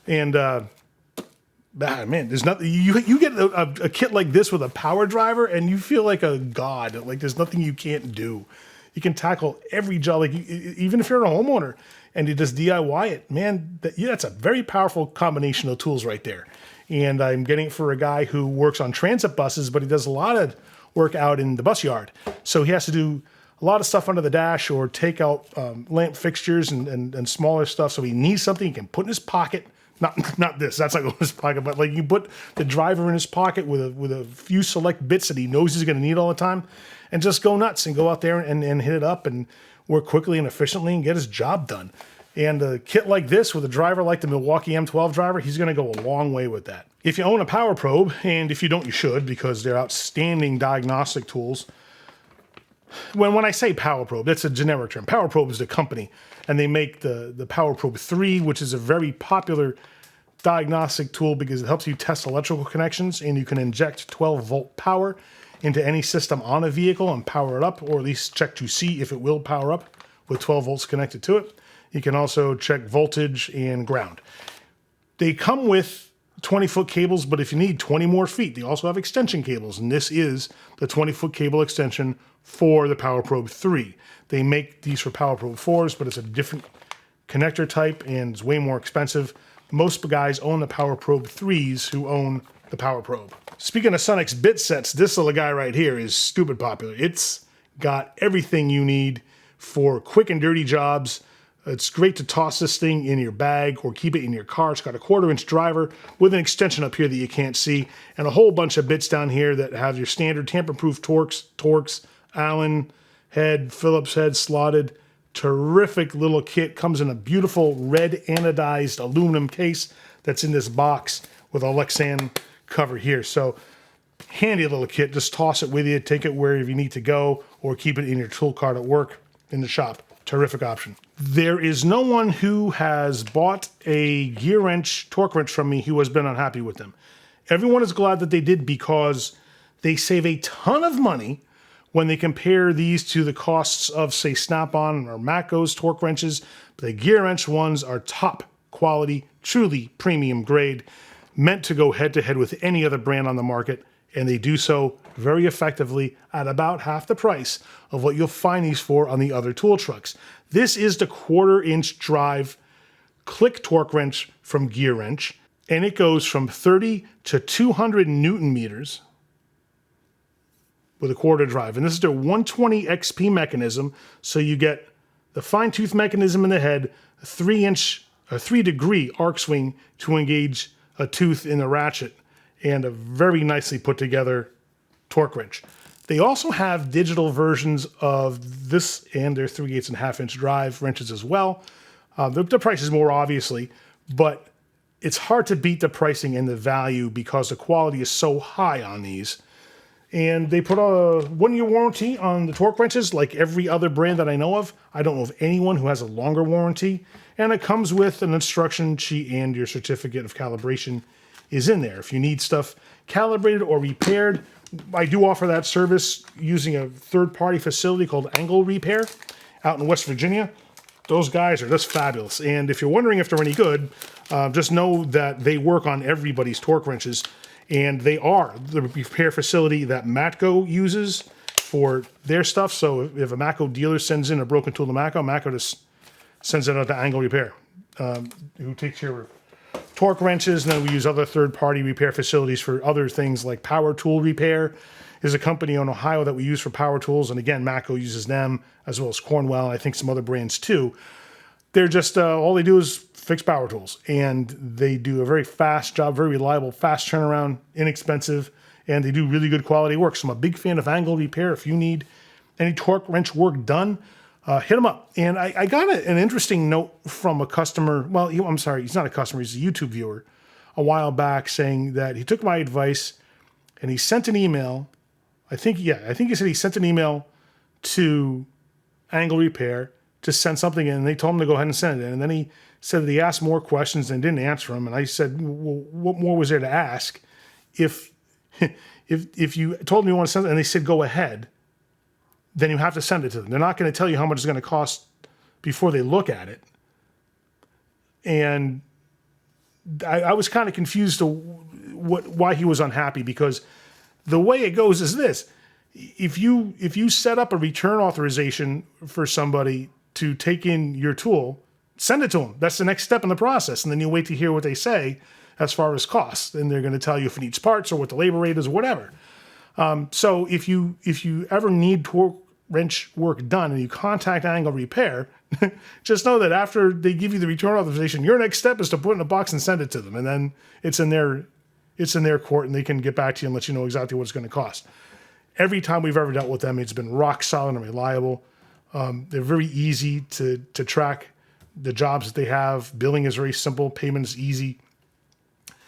And, man, there's nothing. You get a kit like this with a power driver, and you feel like a god. Like, there's nothing you can't do. You can tackle every job, like, even if you're a homeowner and you just DIY it, man, that's a very powerful combination of tools right there. And I'm getting it for a guy who works on transit buses, but he does a lot of work out in the bus yard. So he has to do a lot of stuff under the dash or take out lamp fixtures and smaller stuff. So he needs something he can put in his pocket. Not this, that's not going in his pocket, but like you put the driver in his pocket with a few select bits that he knows he's going to need all the time, and just go nuts and go out there and hit it up and work quickly and efficiently and get his job done. And a kit like this with a driver like the Milwaukee M12 driver, he's going to go a long way with that. If you own a power probe, and if you don't, you should, because they're outstanding diagnostic tools. When I say power probe, that's a generic term. Power probe is the company, and they make the Power Probe 3, which is a very popular diagnostic tool because it helps you test electrical connections, and you can inject 12-volt power into any system on a vehicle and power it up, or at least check to see if it will power up with 12 volts connected to it. You can also check voltage and ground. They come with 20-foot cables, but if you need 20 more feet, they also have extension cables, and this is the 20-foot cable extension for the Power Probe 3. They make these for Power Probe 4s, but it's a different connector type and it's way more expensive. Most guys own the Power Probe 3s who own the Power Probe. Speaking of Sunex bit sets, this little guy right here is stupid popular. It's got everything you need for quick and dirty jobs. It's great to toss this thing in your bag or keep it in your car. It's got a 1/4-inch driver with an extension up here that you can't see, and a whole bunch of bits down here that have your standard tamper-proof Torx, Allen head, Phillips head, slotted. Terrific little kit. Comes in a beautiful red anodized aluminum case that's in this box with a Lexan cover here. So handy little kit. Just toss it with you, take it wherever you need to go, or keep it in your tool cart at work, in the shop. Terrific option. There is no one who has bought a Gearwrench torque wrench from me who has been unhappy with them. Everyone is glad that they did because they save a ton of money when they compare these to the costs of, say, Snap-on or Matco's torque wrenches. The Gearwrench ones are top quality, truly premium grade, meant to go head-to-head with any other brand on the market, and they do so very effectively at about half the price of what you'll find these for on the other tool trucks. This is the 1/4-inch drive click torque wrench from Gearwrench, and it goes from 30 to 200 Newton meters with a 1/4 drive. And this is their 120 XP mechanism, so you get the fine tooth mechanism in the head, a 3-degree arc swing to engage a tooth in the ratchet, and a very nicely put together torque wrench. They also have digital versions of this and their 3/8 and 1/2-inch drive wrenches as well. The price is more, obviously, but it's hard to beat the pricing and the value because the quality is so high on these. And they put a 1-year warranty on the torque wrenches like every other brand that I know of. I don't know of anyone who has a longer warranty. And it comes with an instruction sheet, and your certificate of calibration is in there. If you need stuff calibrated or repaired, I do offer that service using a third-party facility called Angle Repair out in West Virginia. Those guys are just fabulous. And if you're wondering if they're any good, just know that they work on everybody's torque wrenches. And they are the repair facility that Matco uses for their stuff. So if a Matco dealer sends in a broken tool to Matco just sends it out to Angle Repair, who takes care of torque wrenches. And then we use other third-party repair facilities for other things like Power Tool Repair is a company in Ohio that we use for power tools. And again, Matco uses them as well as Cornwell, and I think some other brands too. They're just, all they do is fix power tools, and they do a very fast job, very reliable, fast turnaround, inexpensive, and they do really good quality work. So I'm a big fan of Angle Repair. If you need any torque wrench work done, hit them up. And I got an interesting note from a customer. Well, I'm sorry, he's not a customer, he's a YouTube viewer a while back saying that he took my advice and he sent an email. I think he said he sent an email to Angle Repair to send something in, and they told him to go ahead and send it in. And then he said that he asked more questions and didn't answer them. And I said, well, what more was there to ask? If you told me you want to send it and they said go ahead, then you have to send it to them. They're not going to tell you how much it's going to cost before they look at it. And I was kind of confused to why he was unhappy, because the way it goes is this. If you set up a return authorization for somebody to take in your tool, send it to them. That's the next step in the process. And then you wait to hear what they say as far as costs. And they're going to tell you if it needs parts or what the labor rate is or whatever. So if you ever need torque wrench work done and you contact Angle Repair, just know that after they give you the return authorization, your next step is to put it in a box and send it to them. And then it's in their court and they can get back to you and let you know exactly what it's going to cost. Every time we've ever dealt with them, it's been rock solid and reliable. They're very easy to track the jobs that they have. Billing is very simple. Payment is easy.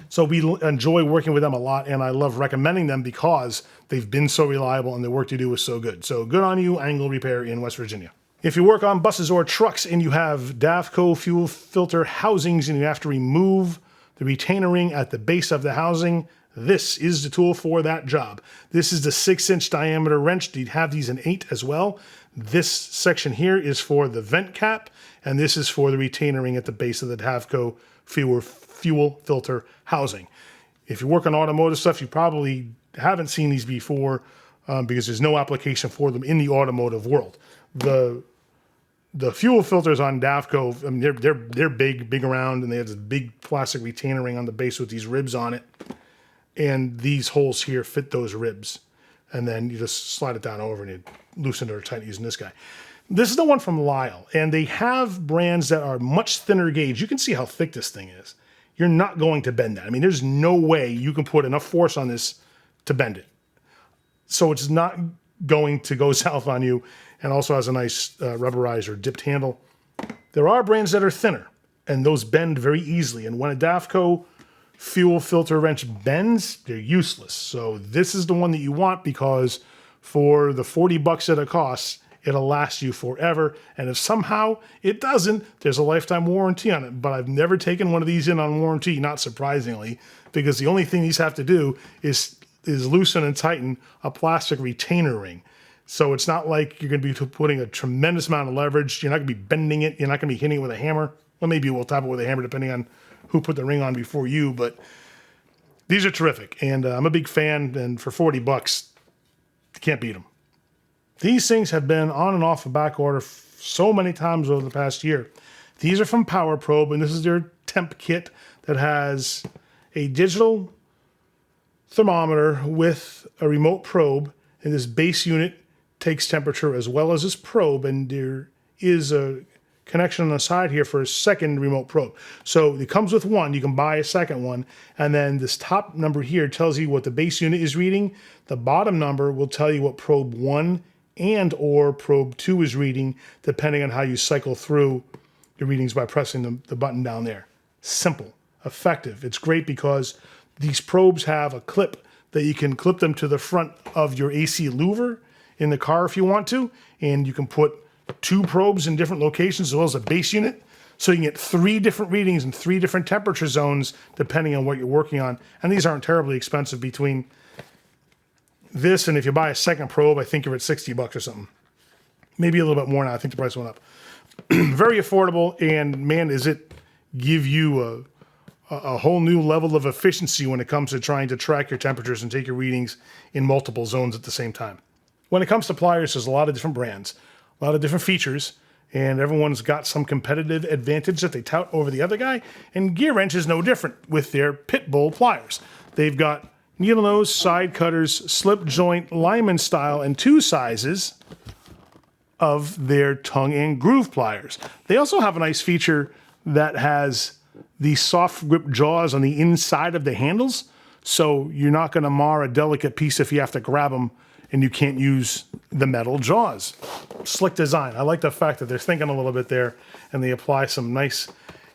So we enjoy working with them a lot, and I love recommending them because they've been so reliable and the work they do is so good. So good on you, Angle Repair in West Virginia. If you work on buses or trucks and you have DAFCO fuel filter housings and you have to remove the retainer ring at the base of the housing, this is the tool for that job. This is the 6-inch diameter wrench. You have these in 8 as well. This section here is for the vent cap, and this is for the retainer ring at the base of the DAFCO fuel filter housing. If you work on automotive stuff, you probably haven't seen these before because there's no application for them in the automotive world. The fuel filters on DAFCO, I mean, they're big around, and they have this big plastic retainer ring on the base with these ribs on it. And these holes here fit those ribs. And then you just slide it down over and you loosen it or tighten using this guy. This is the one from Lyle, and they have brands that are much thinner gauge. You can see how thick this thing is. You're not going to bend that. I mean, there's no way you can put enough force on this to bend it. So it's not going to go south on you, and also has a nice rubberized or dipped handle. There are brands that are thinner, and those bend very easily. And when a DAFCO fuel filter wrench bends, they're useless. So this is the one that you want, because for the $40 that it costs, it'll last you forever. And if somehow it doesn't, there's a lifetime warranty on it. But I've never taken one of these in on warranty, not surprisingly, because the only thing these have to do is loosen and tighten a plastic retainer ring. So it's not like you're going to be putting a tremendous amount of leverage. You're not going to be bending it. You're not going to be hitting it with a hammer. Well, maybe we'll tap it with a hammer depending on who put the ring on before you. But these are terrific. And I'm a big fan. And for $40, you can't beat them. These things have been on and off of back order so many times over the past year. These are from Power Probe, and this is their temp kit that has a digital thermometer with a remote probe, and this base unit takes temperature as well as this probe, and there is a connection on the side here for a second remote probe. So it comes with one. You can buy a second one, and then this top number here tells you what the base unit is reading. The bottom number will tell you what probe 1 and or probe 2 is reading, depending on how you cycle through your readings by pressing the button down there. Simple, effective. It's great because these probes have a clip that you can clip them to the front of your AC louver in the car if you want to, and you can put 2 probes in different locations as well as a base unit, so you can get 3 different readings in 3 different temperature zones depending on what you're working on. And these aren't terribly expensive between this, and if you buy a second probe, I think you're at $60 or something. Maybe a little bit more now. I think the price went up. Very affordable, and man, does it give you a whole new level of efficiency when it comes to trying to track your temperatures and take your readings in multiple zones at the same time. When it comes to pliers, there's a lot of different brands, a lot of different features, and everyone's got some competitive advantage that they tout over the other guy, and Gearwrench is no different with their PitBull pliers. They've got needle nose, side cutters, slip joint, lineman style, and 2 sizes of their tongue and groove pliers. They also have a nice feature that has the soft grip jaws on the inside of the handles, so you're not going to mar a delicate piece if you have to grab them and you can't use the metal jaws. Slick design. I like the fact that they're thinking a little bit there and they apply some nice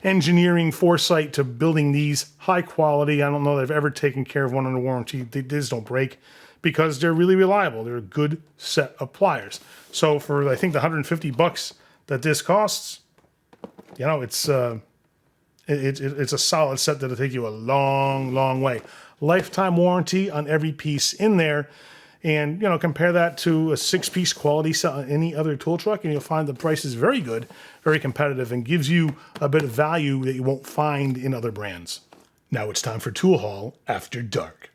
engineering foresight to building these high quality. I don't know that I've ever taken care of one under warranty. They just don't break because they're really reliable. They're a good set of pliers. So for, I think, the $150 that this costs, you know, it's a solid set that'll take you a long, long way. Lifetime warranty on every piece in there. And, you know, compare that to a 6-piece quality set on any other tool truck, and you'll find the price is very good, very competitive, and gives you a bit of value that you won't find in other brands. Now it's time for Tool Haul After Dark.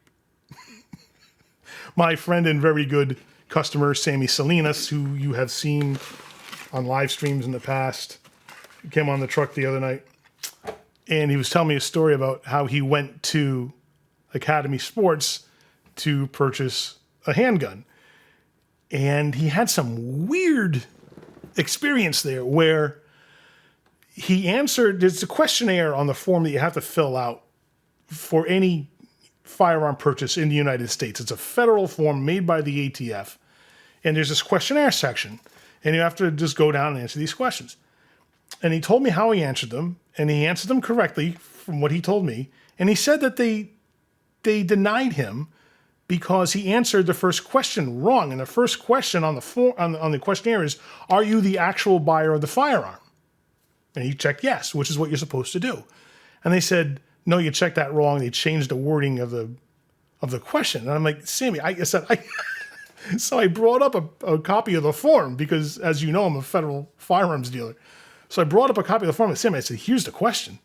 My friend and very good customer, Sammy Salinas, who you have seen on live streams in the past, came on the truck the other night, and he was telling me a story about how he went to Academy Sports to purchase a handgun. And he had some weird experience there where he answered, there's a questionnaire on the form that you have to fill out for any firearm purchase in the United States. It's a federal form made by the ATF. And there's this questionnaire section. And you have to just go down and answer these questions. And he told me how he answered them. And he answered them correctly from what he told me. And he said that they denied him because he answered the first question wrong. And the first question on the questionnaire is, are you the actual buyer of the firearm? And he checked yes, which is what you're supposed to do. And they said, no, you checked that wrong. They changed the wording of the question. And I'm like, Sammy, so I brought up a copy of the form because, as you know, I'm a federal firearms dealer. So I brought up a copy of the form and Sammy, I said, here's the question.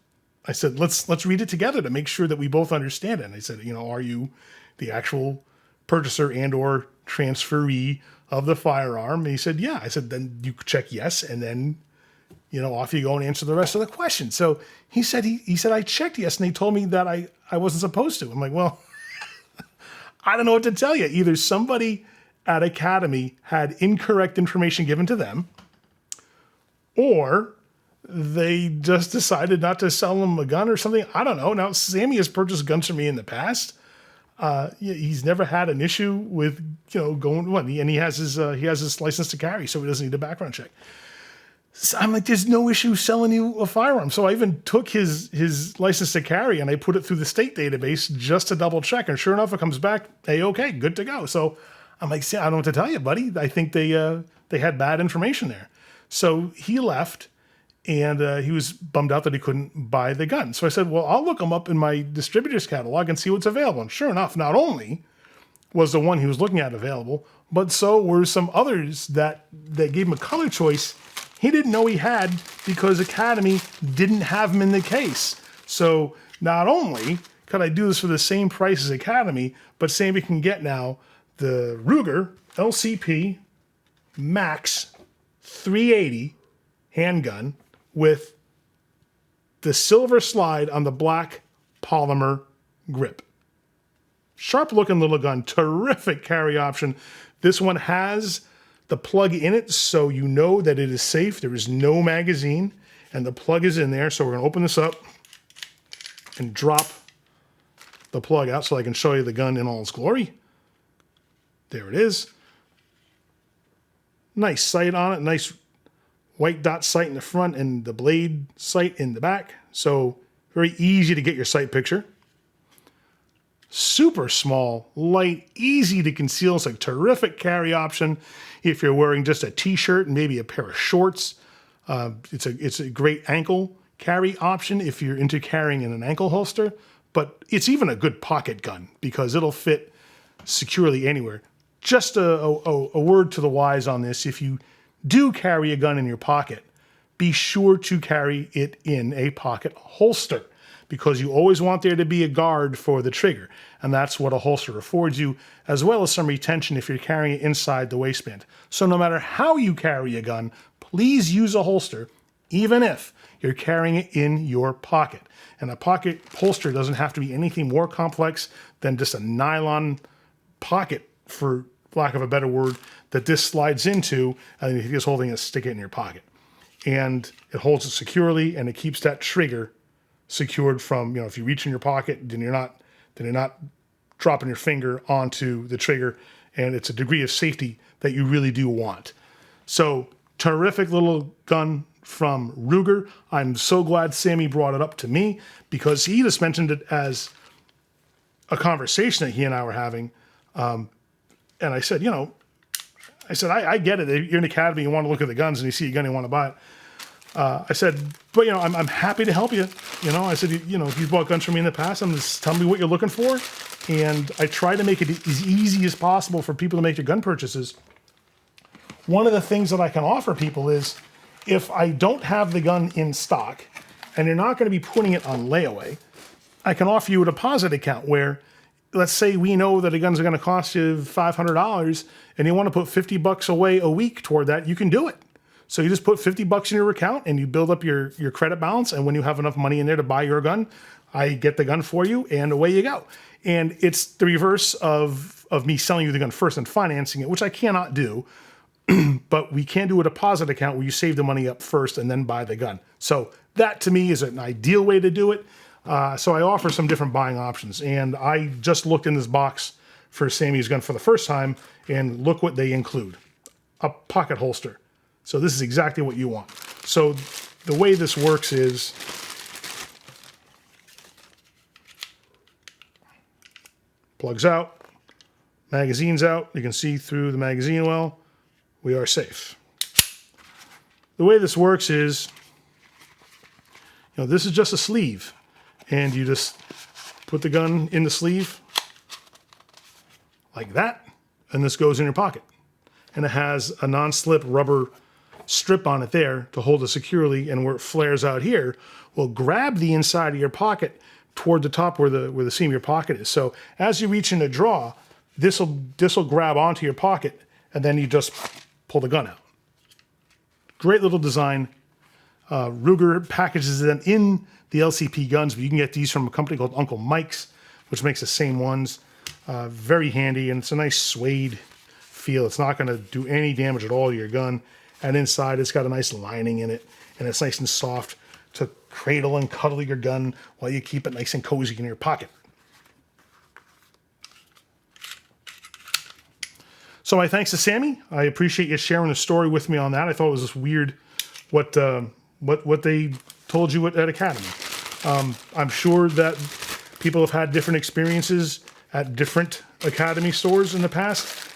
I said, let's read it together to make sure that we both understand it. And I said, you know, are you the actual purchaser and or transferee of the firearm? And he said, yeah. I said, then you check yes, and then, you know, off you go and answer the rest of the question. So he said, I checked yes, and they told me that I wasn't supposed to. I'm like, well, I don't know what to tell you. Either somebody at Academy had incorrect information given to them, or they just decided not to sell him a gun or something. I don't know. Now, Sammy has purchased guns from me in the past. He's never had an issue with, you know, and he has his license to carry, so he doesn't need a background check. So I'm like, there's no issue selling you a firearm. So I even took his license to carry and I put it through the state database just to double check. And sure enough, it comes back, hey, okay, good to go. So I'm like, I don't know what to tell you, buddy. I think they had bad information there. So he left. And he was bummed out that he couldn't buy the gun. So I said, well, I'll look them up in my distributor's catalog and see what's available. And sure enough, not only was the one he was looking at available, but so were some others that gave him a color choice he didn't know he had because Academy didn't have them in the case. So not only could I do this for the same price as Academy, but Sammy can get now the Ruger LCP Max 380 handgun with the silver slide on the black polymer grip. Sharp looking little gun, terrific carry option. This one has the plug in it, so you know that it is safe. There is no magazine, and the plug is in there. So we're gonna open this up and drop the plug out so I can show you the gun in all its glory. There it is. Nice sight on it, nice white dot sight in the front and the blade sight in the back. So very easy to get your sight picture. Super small, light, easy to conceal. It's a terrific carry option if you're wearing just a t-shirt and maybe a pair of shorts. It's a great ankle carry option if you're into carrying in an ankle holster. But it's even a good pocket gun because it'll fit securely anywhere. Just a word to the wise on this. If you do carry a gun in your pocket, be sure to carry it in a pocket holster because you always want there to be a guard for the trigger. And that's what a holster affords you, as well as some retention if you're carrying it inside the waistband. So no matter how you carry a gun, please use a holster, even if you're carrying it in your pocket. And a pocket holster doesn't have to be anything more complex than just a nylon pocket, for lack of a better word, that this slides into, and you're just holding it, stick it in your pocket. And it holds it securely, and it keeps that trigger secured from, if you reach in your pocket, then you're not dropping your finger onto the trigger, and it's a degree of safety that you really do want. So terrific little gun, from Ruger. I'm so glad Sammy brought it up to me because he just mentioned it as a conversation that he and I were having. And I said, you know, I get it. You're in the academy, you want to look at the guns and you see a gun, you want to buy it. I said, but, you know, I'm happy to help you. You know, I said, you know, if you've bought guns from me in the past, just tell me what you're looking for. And I try to make it as easy as possible for people to make their gun purchases. One of the things that I can offer people is if I don't have the gun in stock and you're not going to be putting it on layaway, I can offer you a deposit account where, let's say we know that a gun's going to cost you $500 and you want to put $50 away a week toward that, you can do it. So you just put $50 in your account and you build up your credit balance. And when you have enough money in there to buy your gun, I get the gun for you and away you go. And it's the reverse of me selling you the gun first and financing it, which I cannot do. But we can do a deposit account where you save the money up first and then buy the gun. So that to me is an ideal way to do it. So I offer some different buying options. And I just looked in this box for Sammy's gun for the first time and look what they include. A pocket holster. So this is exactly what you want. So the way this works is plugs out, magazine's out. You can see through the magazine well. We are safe. The way this works is, you know, this is just a sleeve. And you just put the gun in the sleeve like that. And this goes in your pocket. And it has a non-slip rubber strip on it there to hold it securely, and where it flares out here will grab the inside of your pocket toward the top where the seam of your pocket is. So as you reach in to draw, this will grab onto your pocket, and then you just pull the gun out. Great little design. Ruger packages them in the LCP guns, but you can get these from a company called Uncle Mike's, which makes the same ones. Very handy, and it's a nice suede feel. It's not going to do any damage at all to your gun. And inside, it's got a nice lining in it, and it's nice and soft to cradle and cuddle your gun while you keep it nice and cozy in your pocket. So my thanks to Sammy. I appreciate you sharing the story with me on that. I thought it was just weird what they told you at Academy. I'm sure that people have had different experiences at different Academy stores in the past.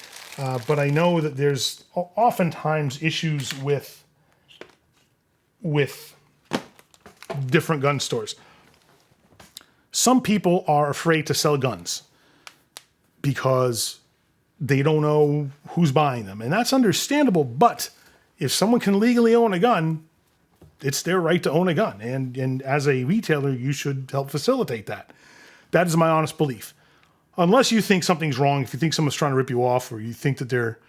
But I know that there's oftentimes issues with different gun stores. Some people are afraid to sell guns because they don't know who's buying them. And that's understandable, but if someone can legally own a gun, it's their right to own a gun. And as a retailer, you should help facilitate that. That is my honest belief. Unless you think something's wrong, if you think someone's trying to rip you off, or you think that they're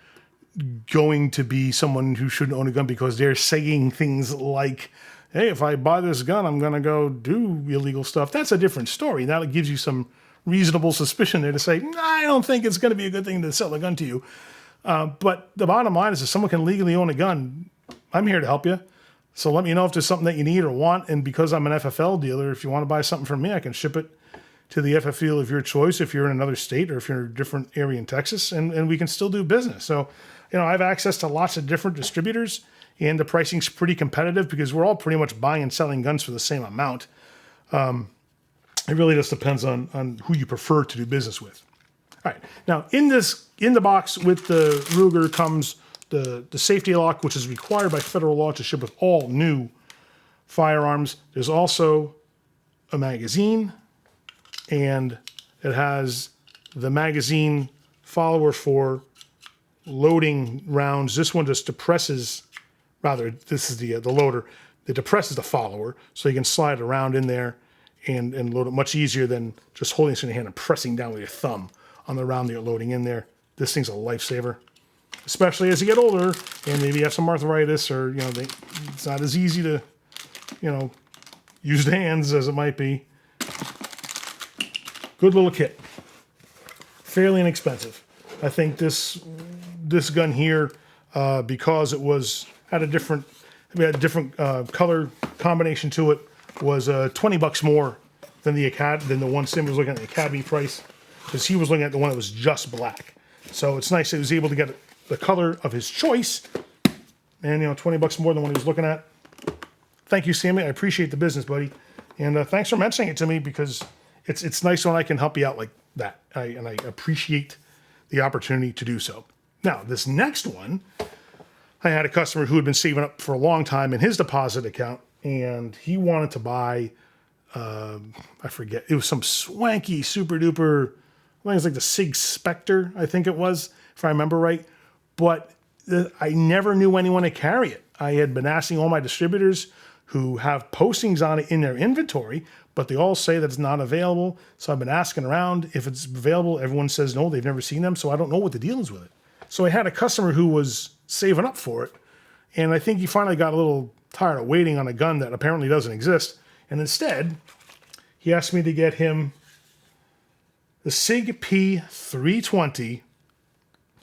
going to be someone who shouldn't own a gun because they're saying things like, hey, if I buy this gun, I'm going to go do illegal stuff. That's a different story. That gives you some reasonable suspicion there to say, I don't think it's going to be a good thing to sell a gun to you. But the bottom line is if someone can legally own a gun, I'm here to help you. So let me know if there's something that you need or want. And because I'm an FFL dealer, if you want to buy something from me, I can ship it to the FF dealer of your choice if you're in another state or if you're in a different area in Texas, and we can still do business. So, you know, I have access to lots of different distributors, and the pricing's pretty competitive because we're all pretty much buying and selling guns for the same amount. It really just depends on who you prefer to do business with. All right. Now, in the box with the Ruger comes the safety lock, which is required by federal law to ship with all new firearms. There's also a magazine, and it has the magazine follower for loading rounds. This one just depresses, rather, this is the loader. It depresses the follower, so you can slide it around in there and load it much easier than just holding it in your hand and pressing down with your thumb on the round that you're loading in there. This thing's a lifesaver, especially as you get older and maybe you have some arthritis, or, you know, it's not as easy to, you know, use the hands as it might be. Good little kit. Fairly inexpensive. I think this gun here, because it had a different color combination to it, was $20 more than the one Sim was looking at the Academy price, because he was looking at the one that was just black. So it's nice that he was able to get the color of his choice, and, you know, $20 more than what he was looking at. thank you, Sammy. I appreciate the business, buddy. And thanks for mentioning it to me, because it's nice when I can help you out like that. And I appreciate the opportunity to do so. Now, this next one, I had a customer who had been saving up for a long time in his deposit account, and he wanted to buy, I forget, it was some swanky, super duper, I think it was like the Sig Spectre, I think it was, if I remember right. But I never knew anyone to carry it. I had been asking all my distributors who have postings on it in their inventory, but they all say that it's not available. So I've been asking around if it's available. Everyone says no, they've never seen them. So I don't know what the deal is with it. So I had a customer who was saving up for it, and I think he finally got a little tired of waiting on a gun that apparently doesn't exist. And instead, he asked me to get him the Sig P320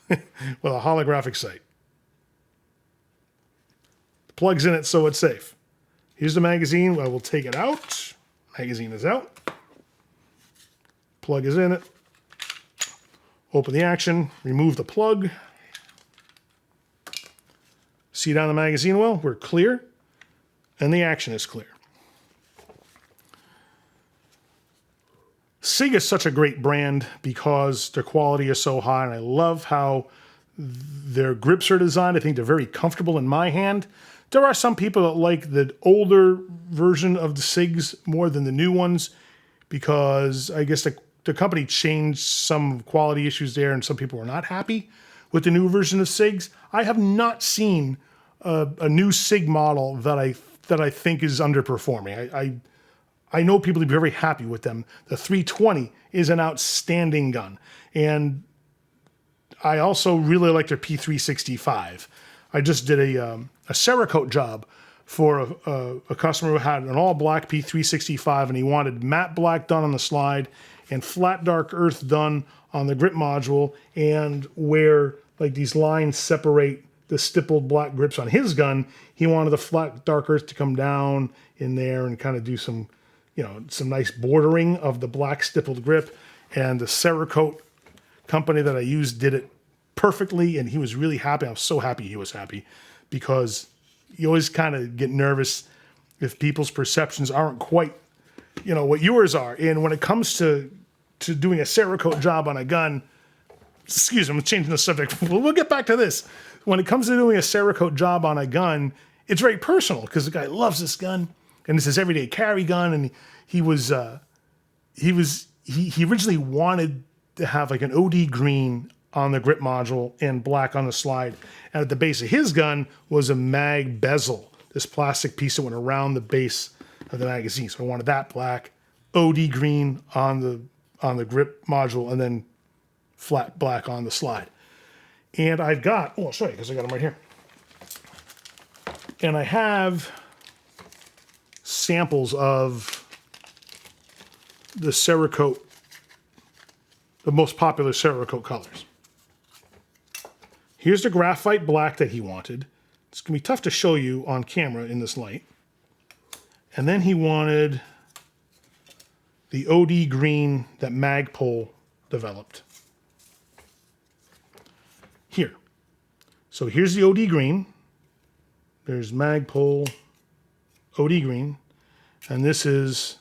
with a holographic sight. The plug's in it, so it's safe. Here's the magazine. I will take it out. Magazine is out. Plug is in it. Open the action. Remove the plug. See down the magazine well? We're clear. And the action is clear. Sig is such a great brand because their quality is so high, and I love how their grips are designed. I think they're very comfortable in my hand. There are some people that like the older version of the Sigs more than the new ones, because I guess the company changed some quality issues there, and some people were not happy with the new version of Sigs. I have not seen a new Sig model that I think is underperforming. I know people to be very happy with them. The 320 is an outstanding gun, and I also really like their P365. I just did a Cerakote job for a customer who had an all-black P365, and he wanted matte black done on the slide and flat dark earth done on the grip module, and where like these lines separate the stippled black grips on his gun, he wanted the flat dark earth to come down in there and kind of do some, some nice bordering of the black stippled grip. And the Cerakote company that I used did it perfectly, and he was really happy. I was so happy he was happy, because you always kind of get nervous if people's perceptions aren't quite, what yours are. And when it comes to doing a Cerakote job on a gun, excuse me, I'm changing the subject. We'll get back to this. When it comes to doing a Cerakote job on a gun, it's very personal, because the guy loves this gun, and it's his everyday carry gun. And he originally wanted to have like an OD green on the grip module and black on the slide. And at the base of his gun was a mag bezel, this plastic piece that went around the base of the magazine. So I wanted that black, OD green on the grip module, and then flat black on the slide. And I've got, I'll show you because I got them right here. And I have samples of the Cerakote, the most popular Cerakote colors. Here's the graphite black that he wanted. It's going to be tough to show you on camera in this light. And then he wanted the OD green that Magpul developed. Here. So here's the OD green. There's Magpul OD green. And this is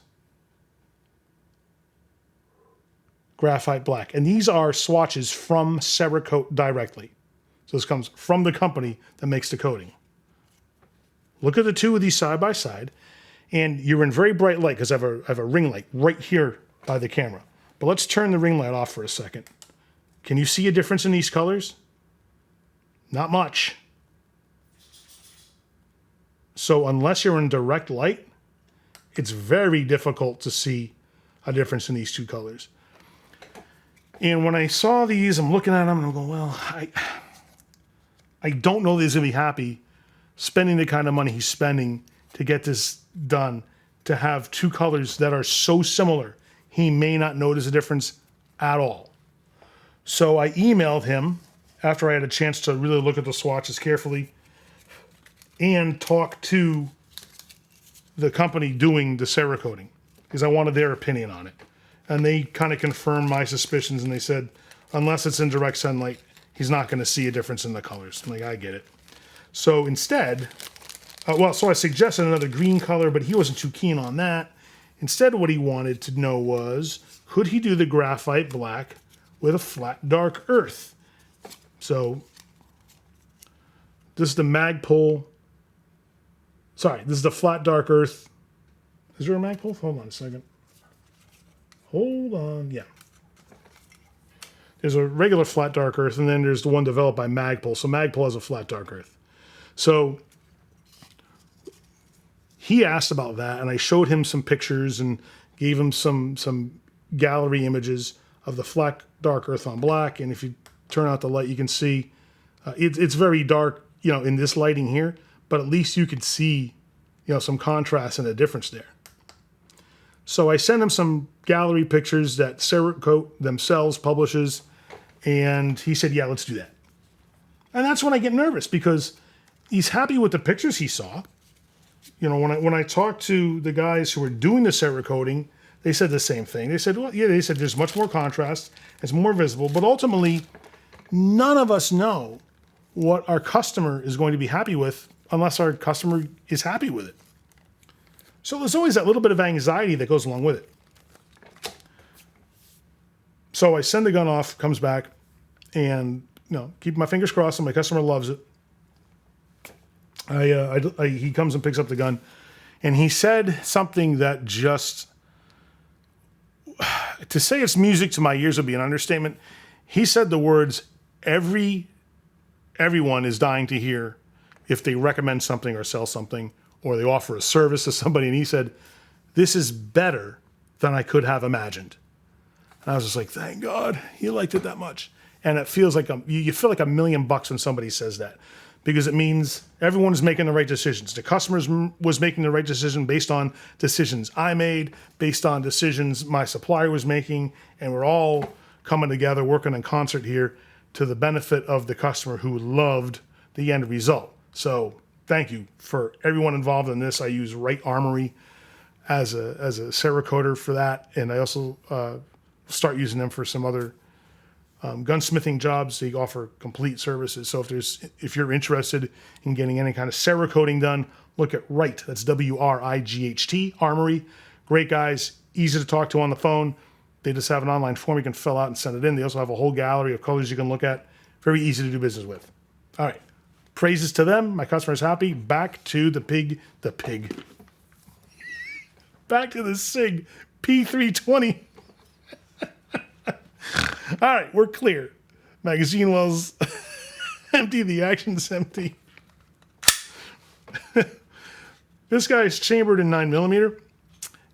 graphite black. And these are swatches from Cerakote directly. So this comes from the company that makes the coating. Look at the two of these side by side. And you're in very bright light, because I have a ring light right here by the camera. But let's turn the ring light off for a second. Can you see a difference in these colors? Not much. So unless you're in direct light, it's very difficult to see a difference in these two colors. And when I saw these, I'm looking at them and I'm going, well, I don't know that he's going to be happy spending the kind of money he's spending to get this done, to have two colors that are so similar. He may not notice a difference at all. So I emailed him after I had a chance to really look at the swatches carefully and talk to the company doing the Cerakoting, because I wanted their opinion on it. And they kind of confirmed my suspicions, and they said, unless it's in direct sunlight, he's not going to see a difference in the colors. I'm like, I get it. So instead, Well, so I suggested another green color, but he wasn't too keen on that. Instead, what he wanted to know was, could he do the graphite black with a flat dark earth? So this is the Magpul. Sorry, this is the flat dark earth. Is there a Magpul? Hold on a second. Hold on. Yeah. There's a regular flat dark earth, and then there's the one developed by Magpul. So Magpul has a flat dark earth. So he asked about that, and I showed him some pictures and gave him some gallery images of the flat dark earth on black. And if you turn out the light, you can see it's very dark, you know, in this lighting here, but at least you could see, you know, some contrast and a difference there. So I sent him some gallery pictures that Cerakote themselves publishes, and he said, yeah, let's do that. And that's when I get nervous, because he's happy with the pictures he saw. You know, when I talked to the guys who were doing the Cerakoting, they said the same thing. They said, well, yeah, they said there's much more contrast, it's more visible, but ultimately, none of us know what our customer is going to be happy with unless our customer is happy with it. So there's always that little bit of anxiety that goes along with it. So I send the gun off, comes back, and you know, keep my fingers crossed, and my customer loves it. He comes and picks up the gun, and he said something that just, to say it's music to my ears would be an understatement. He said the words, everyone is dying to hear if they recommend something or sell something or they offer a service to somebody. And he said, this is better than I could have imagined. And I was just like, thank God he liked it that much. And it feels like you feel like $1 million when somebody says that, because it means everyone is making the right decisions. The customers was making the right decision based on decisions I made, based on decisions my supplier was making, and we're all coming together, working in concert here to the benefit of the customer who loved the end result. So thank you for everyone involved in this. I use Right Armory as a Cerakoter for that, and I also start using them for some other gunsmithing jobs. They offer complete services. So if you're interested in getting any kind of Cerakoting done, look at Right. That's WRIGHT Armory. Great guys, easy to talk to on the phone. They just have an online form you can fill out and send it in. They also have a whole gallery of colors you can look at. Very easy to do business with. All right. Praises to them. My customer's happy. Back to the pig. Back to the SIG P320. All right, we're clear. Magazine well's empty. The action's empty. This guy's chambered in 9mm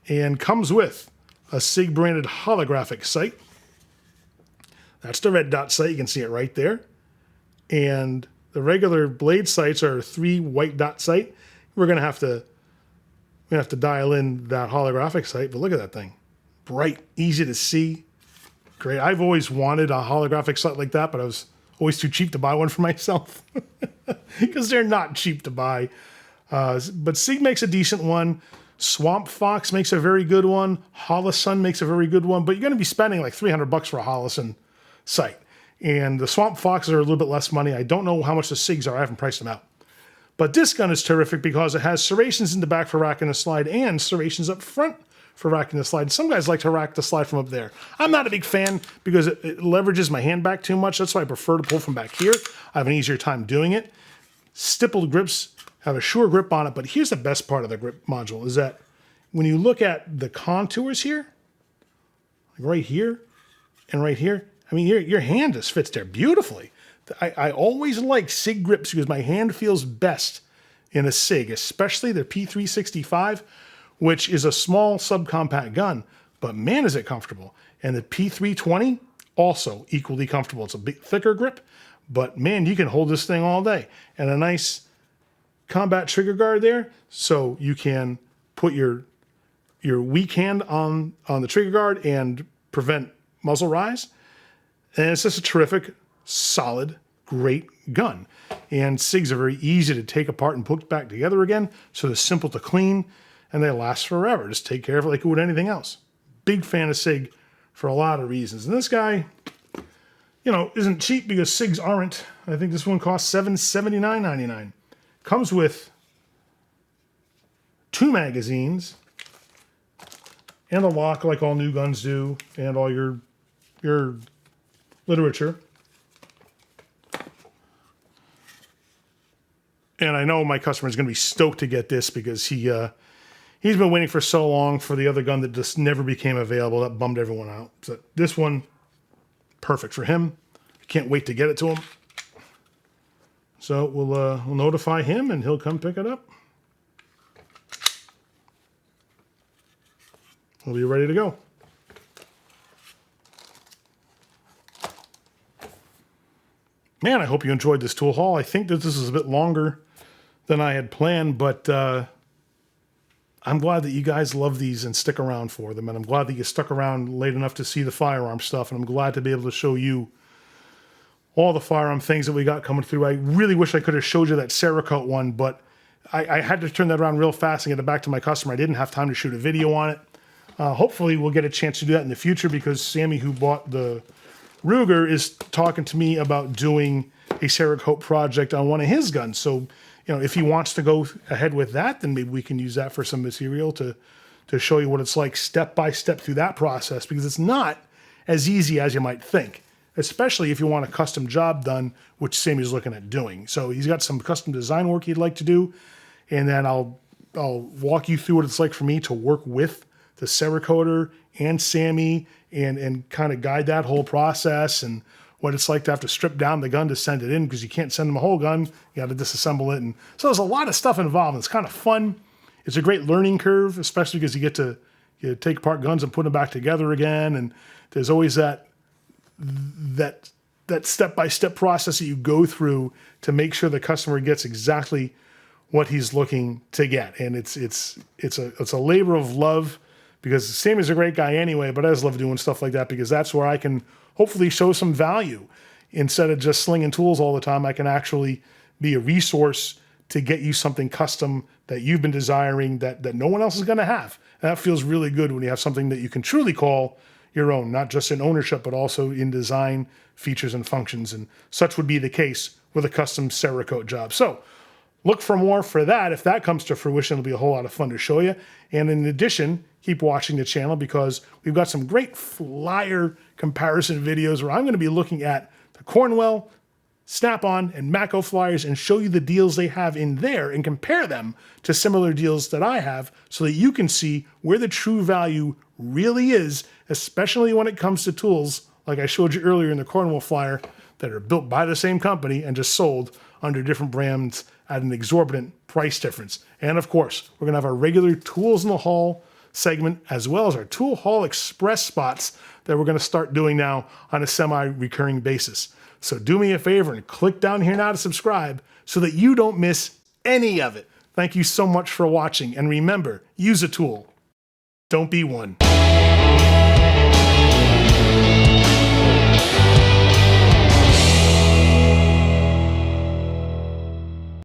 and comes with a SIG branded holographic sight. That's the red dot sight. You can see it right there. And the regular blade sights are 3 white dot sight. We're gonna have to dial in that holographic sight. But look at that thing, bright, easy to see. Great. I've always wanted a holographic sight like that, but I was always too cheap to buy one for myself because they're not cheap to buy. But SIG makes a decent one. Swamp Fox makes a very good one. Holosun makes a very good one, but you're going to be spending like $300 for a Holosun sight. And the Swamp Foxes are a little bit less money. I don't know how much the SIGs are. I haven't priced them out. But this gun is terrific because it has serrations in the back for racking the slide and serrations up front for racking the slide. Some guys like to rack the slide from up there. I'm not a big fan because it leverages my hand back too much. That's why I prefer to pull from back here. I have an easier time doing it. Stippled grips have a sure grip on it, but here's the best part of the grip module is that when you look at the contours here, like right here and right here, I mean, your hand just fits there beautifully. I always like SIG grips because my hand feels best in a SIG, especially the P365, which is a small subcompact gun, but man, is it comfortable. And the P320, also equally comfortable. It's a bit thicker grip, but man, you can hold this thing all day. And a nice combat trigger guard there, so you can put your weak hand on the trigger guard and prevent muzzle rise. And it's just a terrific, solid, great gun. And SIGs are very easy to take apart and put back together again, so they're simple to clean, and they last forever. Just take care of it like you would anything else. Big fan of SIG for a lot of reasons. And this guy, you know, isn't cheap because SIGs aren't. I think this one costs $779.99. Comes with 2 magazines, and a lock like all new guns do, and all your literature. And I know my customer is going to be stoked to get this because he's been waiting for so long for the other gun that just never became available. That bummed everyone out. So this one, perfect for him. Can't wait to get it to him. So we'll notify him and he'll come pick it up. We'll be ready to go. Man, I hope you enjoyed this tool haul. I think that this is a bit longer than I had planned, but I'm glad that you guys love these and stick around for them. And I'm glad that you stuck around late enough to see the firearm stuff. And I'm glad to be able to show you all the firearm things that we got coming through. I really wish I could have showed you that Cerakote one, but I had to turn that around real fast and get it back to my customer. I didn't have time to shoot a video on it. Hopefully we'll get a chance to do that in the future because Sammy, who bought the Ruger, is talking to me about doing a Cerakote project on one of his guns. So, you know, if he wants to go ahead with that, then maybe we can use that for some material to show you what it's like step by step through that process, because it's not as easy as you might think, especially if you want a custom job done, which Sammy's looking at doing. So he's got some custom design work he'd like to do, and then I'll walk you through what it's like for me to work with the Cerakoter and Sammy and kind of guide that whole process and what it's like to have to strip down the gun to send it in, because you can't send them a whole gun. You got to disassemble it. And so there's a lot of stuff involved. It's kind of fun. It's a great learning curve, especially because you get to take apart guns and put them back together again. And there's always that step-by-step process that you go through to make sure the customer gets exactly what he's looking to get. And it's a labor of love, because Sammy's a great guy anyway, but I just love doing stuff like that because that's where I can hopefully show some value. Instead of just slinging tools all the time, I can actually be a resource to get you something custom that you've been desiring that no one else is going to have. And that feels really good when you have something that you can truly call your own, not just in ownership, but also in design, features, and functions. And such would be the case with a custom Cerakote job. So look for more for that. If that comes to fruition, it'll be a whole lot of fun to show you. And in addition, keep watching the channel because we've got some great flyer comparison videos where I'm going to be looking at the Cornwell, Snap-on, and Mako flyers and show you the deals they have in there and compare them to similar deals that I have so that you can see where the true value really is, especially when it comes to tools like I showed you earlier in the Cornwell flyer that are built by the same company and just sold under different brands at an exorbitant price difference. And of course, we're going to have our regular Tools in the Haul segment as well as our Tool Haul Express spots that we're going to start doing now on a semi-recurring basis. So do me a favor and click down here now to subscribe so that you don't miss any of it. Thank you so much for watching. And remember, use a tool. Don't be one.